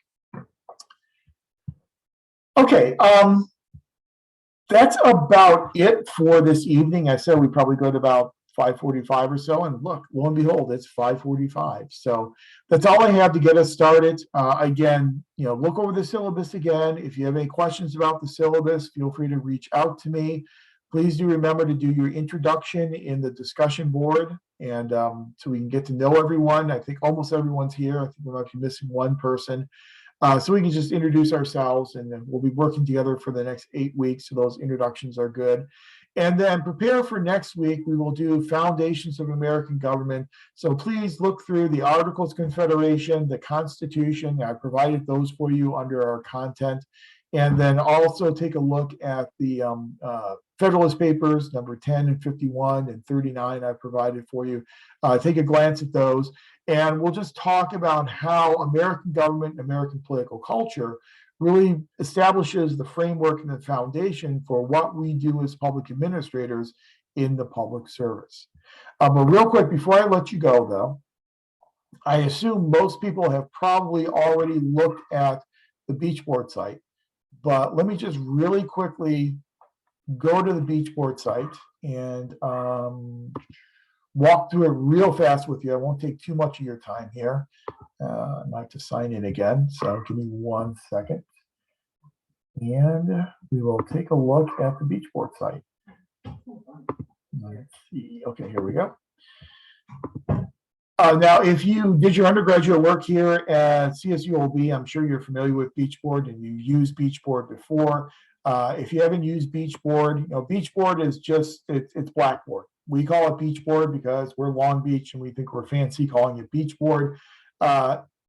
Okay, that's about it for this evening. I said we probably go to about 5:45 or so, and look, lo and behold, it's 5:45. So that's all I have to get us started. Again, look over the syllabus again. If you have any questions about the syllabus, feel free to reach out to me. Please do remember to do your introduction in the discussion board, and so we can get to know everyone. I think almost everyone's here. I think we might be missing one person. So we can just introduce ourselves, and then we'll be working together for the next 8 weeks. So those introductions are good. And then prepare for next week. We will do Foundations of American Government. So please look through the Articles of Confederation, the Constitution. I provided those for you under our content. And then also take a look at the Federalist Papers, number 10 and 51 and 39 I provided for you. Take a glance at those. And we'll just talk about how American government and American political culture really establishes the framework and the foundation for what we do as public administrators in the public service. But real quick, before I let you go, though, I assume most people have probably already looked at the Beach Board site. But let me just really quickly go to the Beach Board site and walk through it real fast with you. I won't take too much of your time here. I might have to sign in again, so give me 1 second. And we will take a look at the Beach Board site. Let's see. Okay, here we go. Now, if you did your undergraduate work here at CSULB, I'm sure you're familiar with Beach Board and you've used Beach Board before. If you haven't used Beach Board, Beach Board is just, it's Blackboard. We call it Beach Board because we're Long Beach and we think we're fancy calling it Beach Board.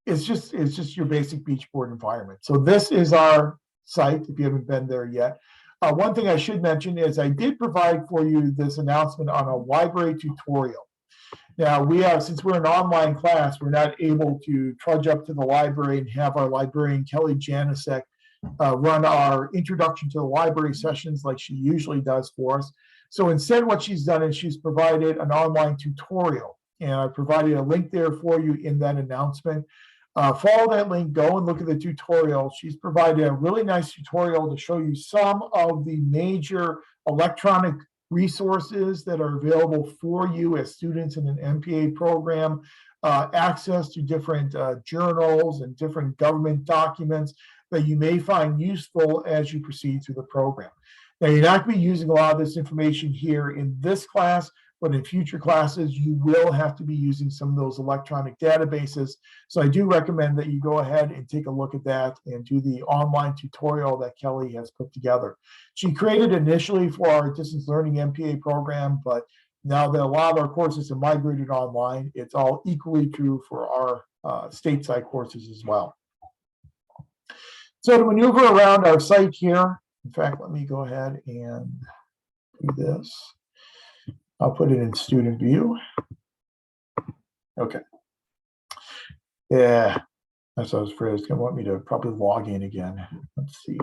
It's just your basic Beach Board environment. So this is our site if you haven't been there yet. One thing I should mention is I did provide for you this announcement on a library tutorial. Now we have, since we're an online class, we're not able to trudge up to the library and have our librarian Kelly Janicek run our introduction to the library sessions like she usually does for us. So instead what she's done is she's provided an online tutorial, and I provided a link there for you in that announcement. Follow that link, go and look at the tutorial. She's provided a really nice tutorial to show you some of the major electronic resources that are available for you as students in an MPA program, access to different journals and different government documents that you may find useful as you proceed through the program. Now, you're not going to be using a lot of this information here in this class, but in future classes, you will have to be using some of those electronic databases. So I do recommend that you go ahead and take a look at that and do the online tutorial that Kelly has put together. She created initially for our distance learning MPA program, but now that a lot of our courses have migrated online, it's all equally true for our stateside courses as well. So to maneuver around our site here, in fact, let me go ahead and do this. I'll put it in student view. Okay. Yeah, that's what I was afraid. It's going to want me to probably log in again. Let's see.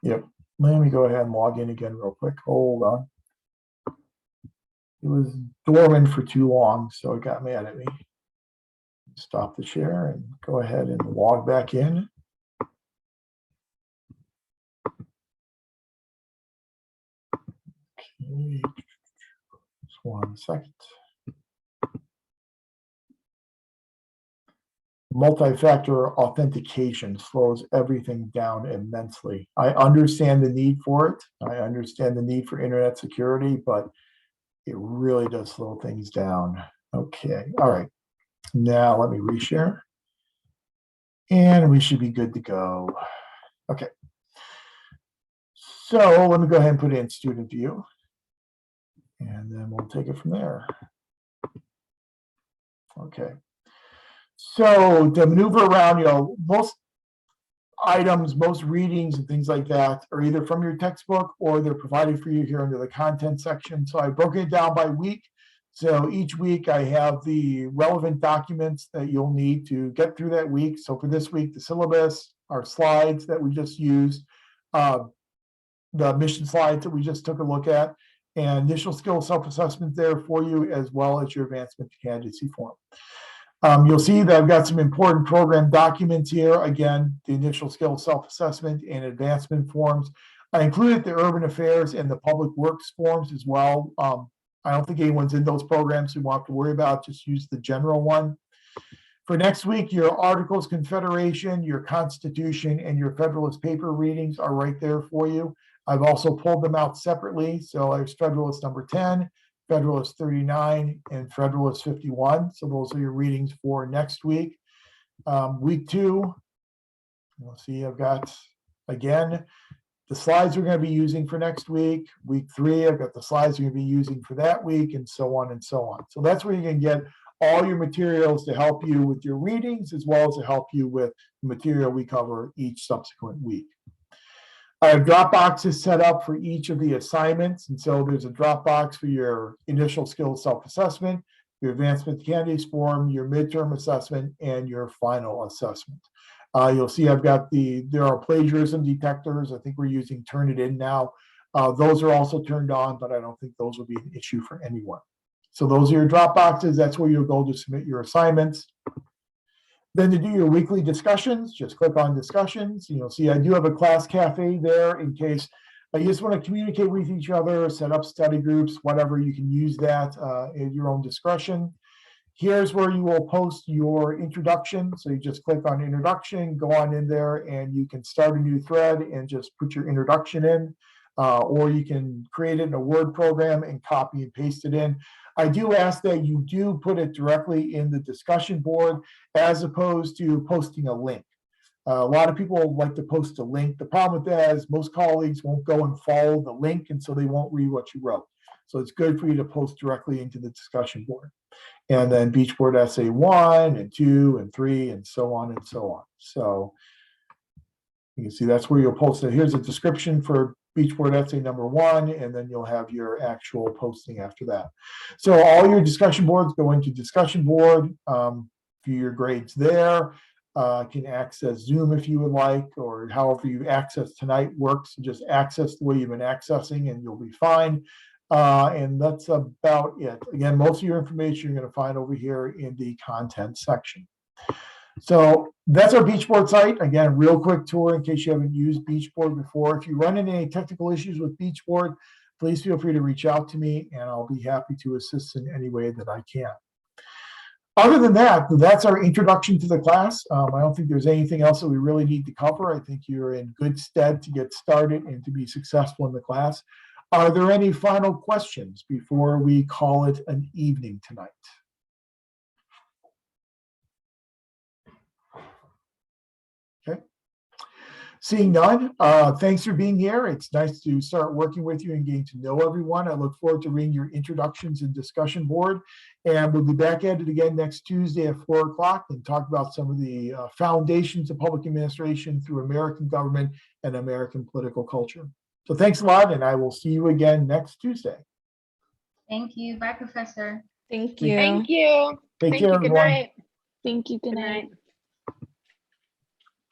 Yep. Let me go ahead and log in again real quick. Hold on. It was dormant for too long, so it got mad at me. Stop the share and go ahead and log back in. Okay. Just 1 second. Multi-factor authentication slows everything down immensely. I understand the need for it. I understand the need for internet security, but it really does slow things down. Okay, all right. Now let me reshare. And we should be good to go. Okay. So let me go ahead and put in student view. And then we'll take it from there. Okay. So to maneuver around, most items, most readings and things like that are either from your textbook or they're provided for you here under the content section. So I broke it down by week. So each week I have the relevant documents that you'll need to get through that week. So for this week, the syllabus, our slides that we just used, the mission slides that we just took a look at, and initial skill self-assessment there for you, as well as your advancement to candidacy form. You'll see that I've got some important program documents here. Again, the initial skill self-assessment and advancement forms. I included the urban affairs and the public works forms as well. I don't think anyone's in those programs, so you won't have to worry about, just use the general one. For next week, your Articles of Confederation, your Constitution, and your Federalist paper readings are right there for you. I've also pulled them out separately. So there's Federalist number 10, Federalist 39, and Federalist 51. So those are your readings for next week. Week 2, you'll see I've got, again, the slides we're going to be using for next week. Week 3, I've got the slides you're going to be using for that week, and so on and so on. So that's where you can get all your materials to help you with your readings, as well as to help you with the material we cover each subsequent week. I have Dropboxes set up for each of the assignments. And so there's a Dropbox for your initial skills self-assessment, your advancement to candidates form, your midterm assessment, and your final assessment. You'll see I've got there are plagiarism detectors. I think we're using Turnitin now. Those are also turned on, but I don't think those will be an issue for anyone. So those are your Dropboxes. That's where you'll go to submit your assignments. Then to do your weekly discussions, just click on discussions. You'll see I do have a class cafe there in case you just want to communicate with each other, set up study groups, whatever. You can use that at your own discretion. Here's where you will post your introduction. So you just click on introduction, go on in there, and you can start a new thread and just put your introduction in. Or you can create it in a Word program and copy and paste it in. I do ask that you do put it directly in the discussion board as opposed to posting a link. A lot of people like to post a link. The problem with that is most colleagues won't go and follow the link, and so they won't read what you wrote. So it's good for you to post directly into the discussion board. And then Beachboard Essay 1 and 2 and 3 and so on and so on. So you can see that's where you'll post it. Here's a description for Beachboard Essay number 1, and then you'll have your actual posting after that. So all your discussion boards go into discussion board. View your grades there. Can access Zoom if you would like, or however you access tonight works. Just access the way you've been accessing and you'll be fine. And that's about it. Again, most of your information you're going to find over here in the content section. So that's our Beachboard site. Again, real quick tour in case you haven't used Beachboard before. If you run into any technical issues with Beachboard, please feel free to reach out to me and I'll be happy to assist in any way that I can. Other than that, that's our introduction to the class. I don't think there's anything else that we really need to cover. I think you're in good stead to get started and to be successful in the class. Are there any final questions before we call it an evening tonight? Okay. Seeing none, thanks for being here. It's nice to start working with you and getting to know everyone. I look forward to reading your introductions and discussion board. And we'll be back at it again next Tuesday at 4 o'clock and talk about some of the foundations of public administration through American government and American political culture. So thanks a lot, and I will see you again next Tuesday. Thank you. Bye, Professor. Thank you. Thank you. Take Thank care, you. Good everyone. night. Thank you. Good Good night. night.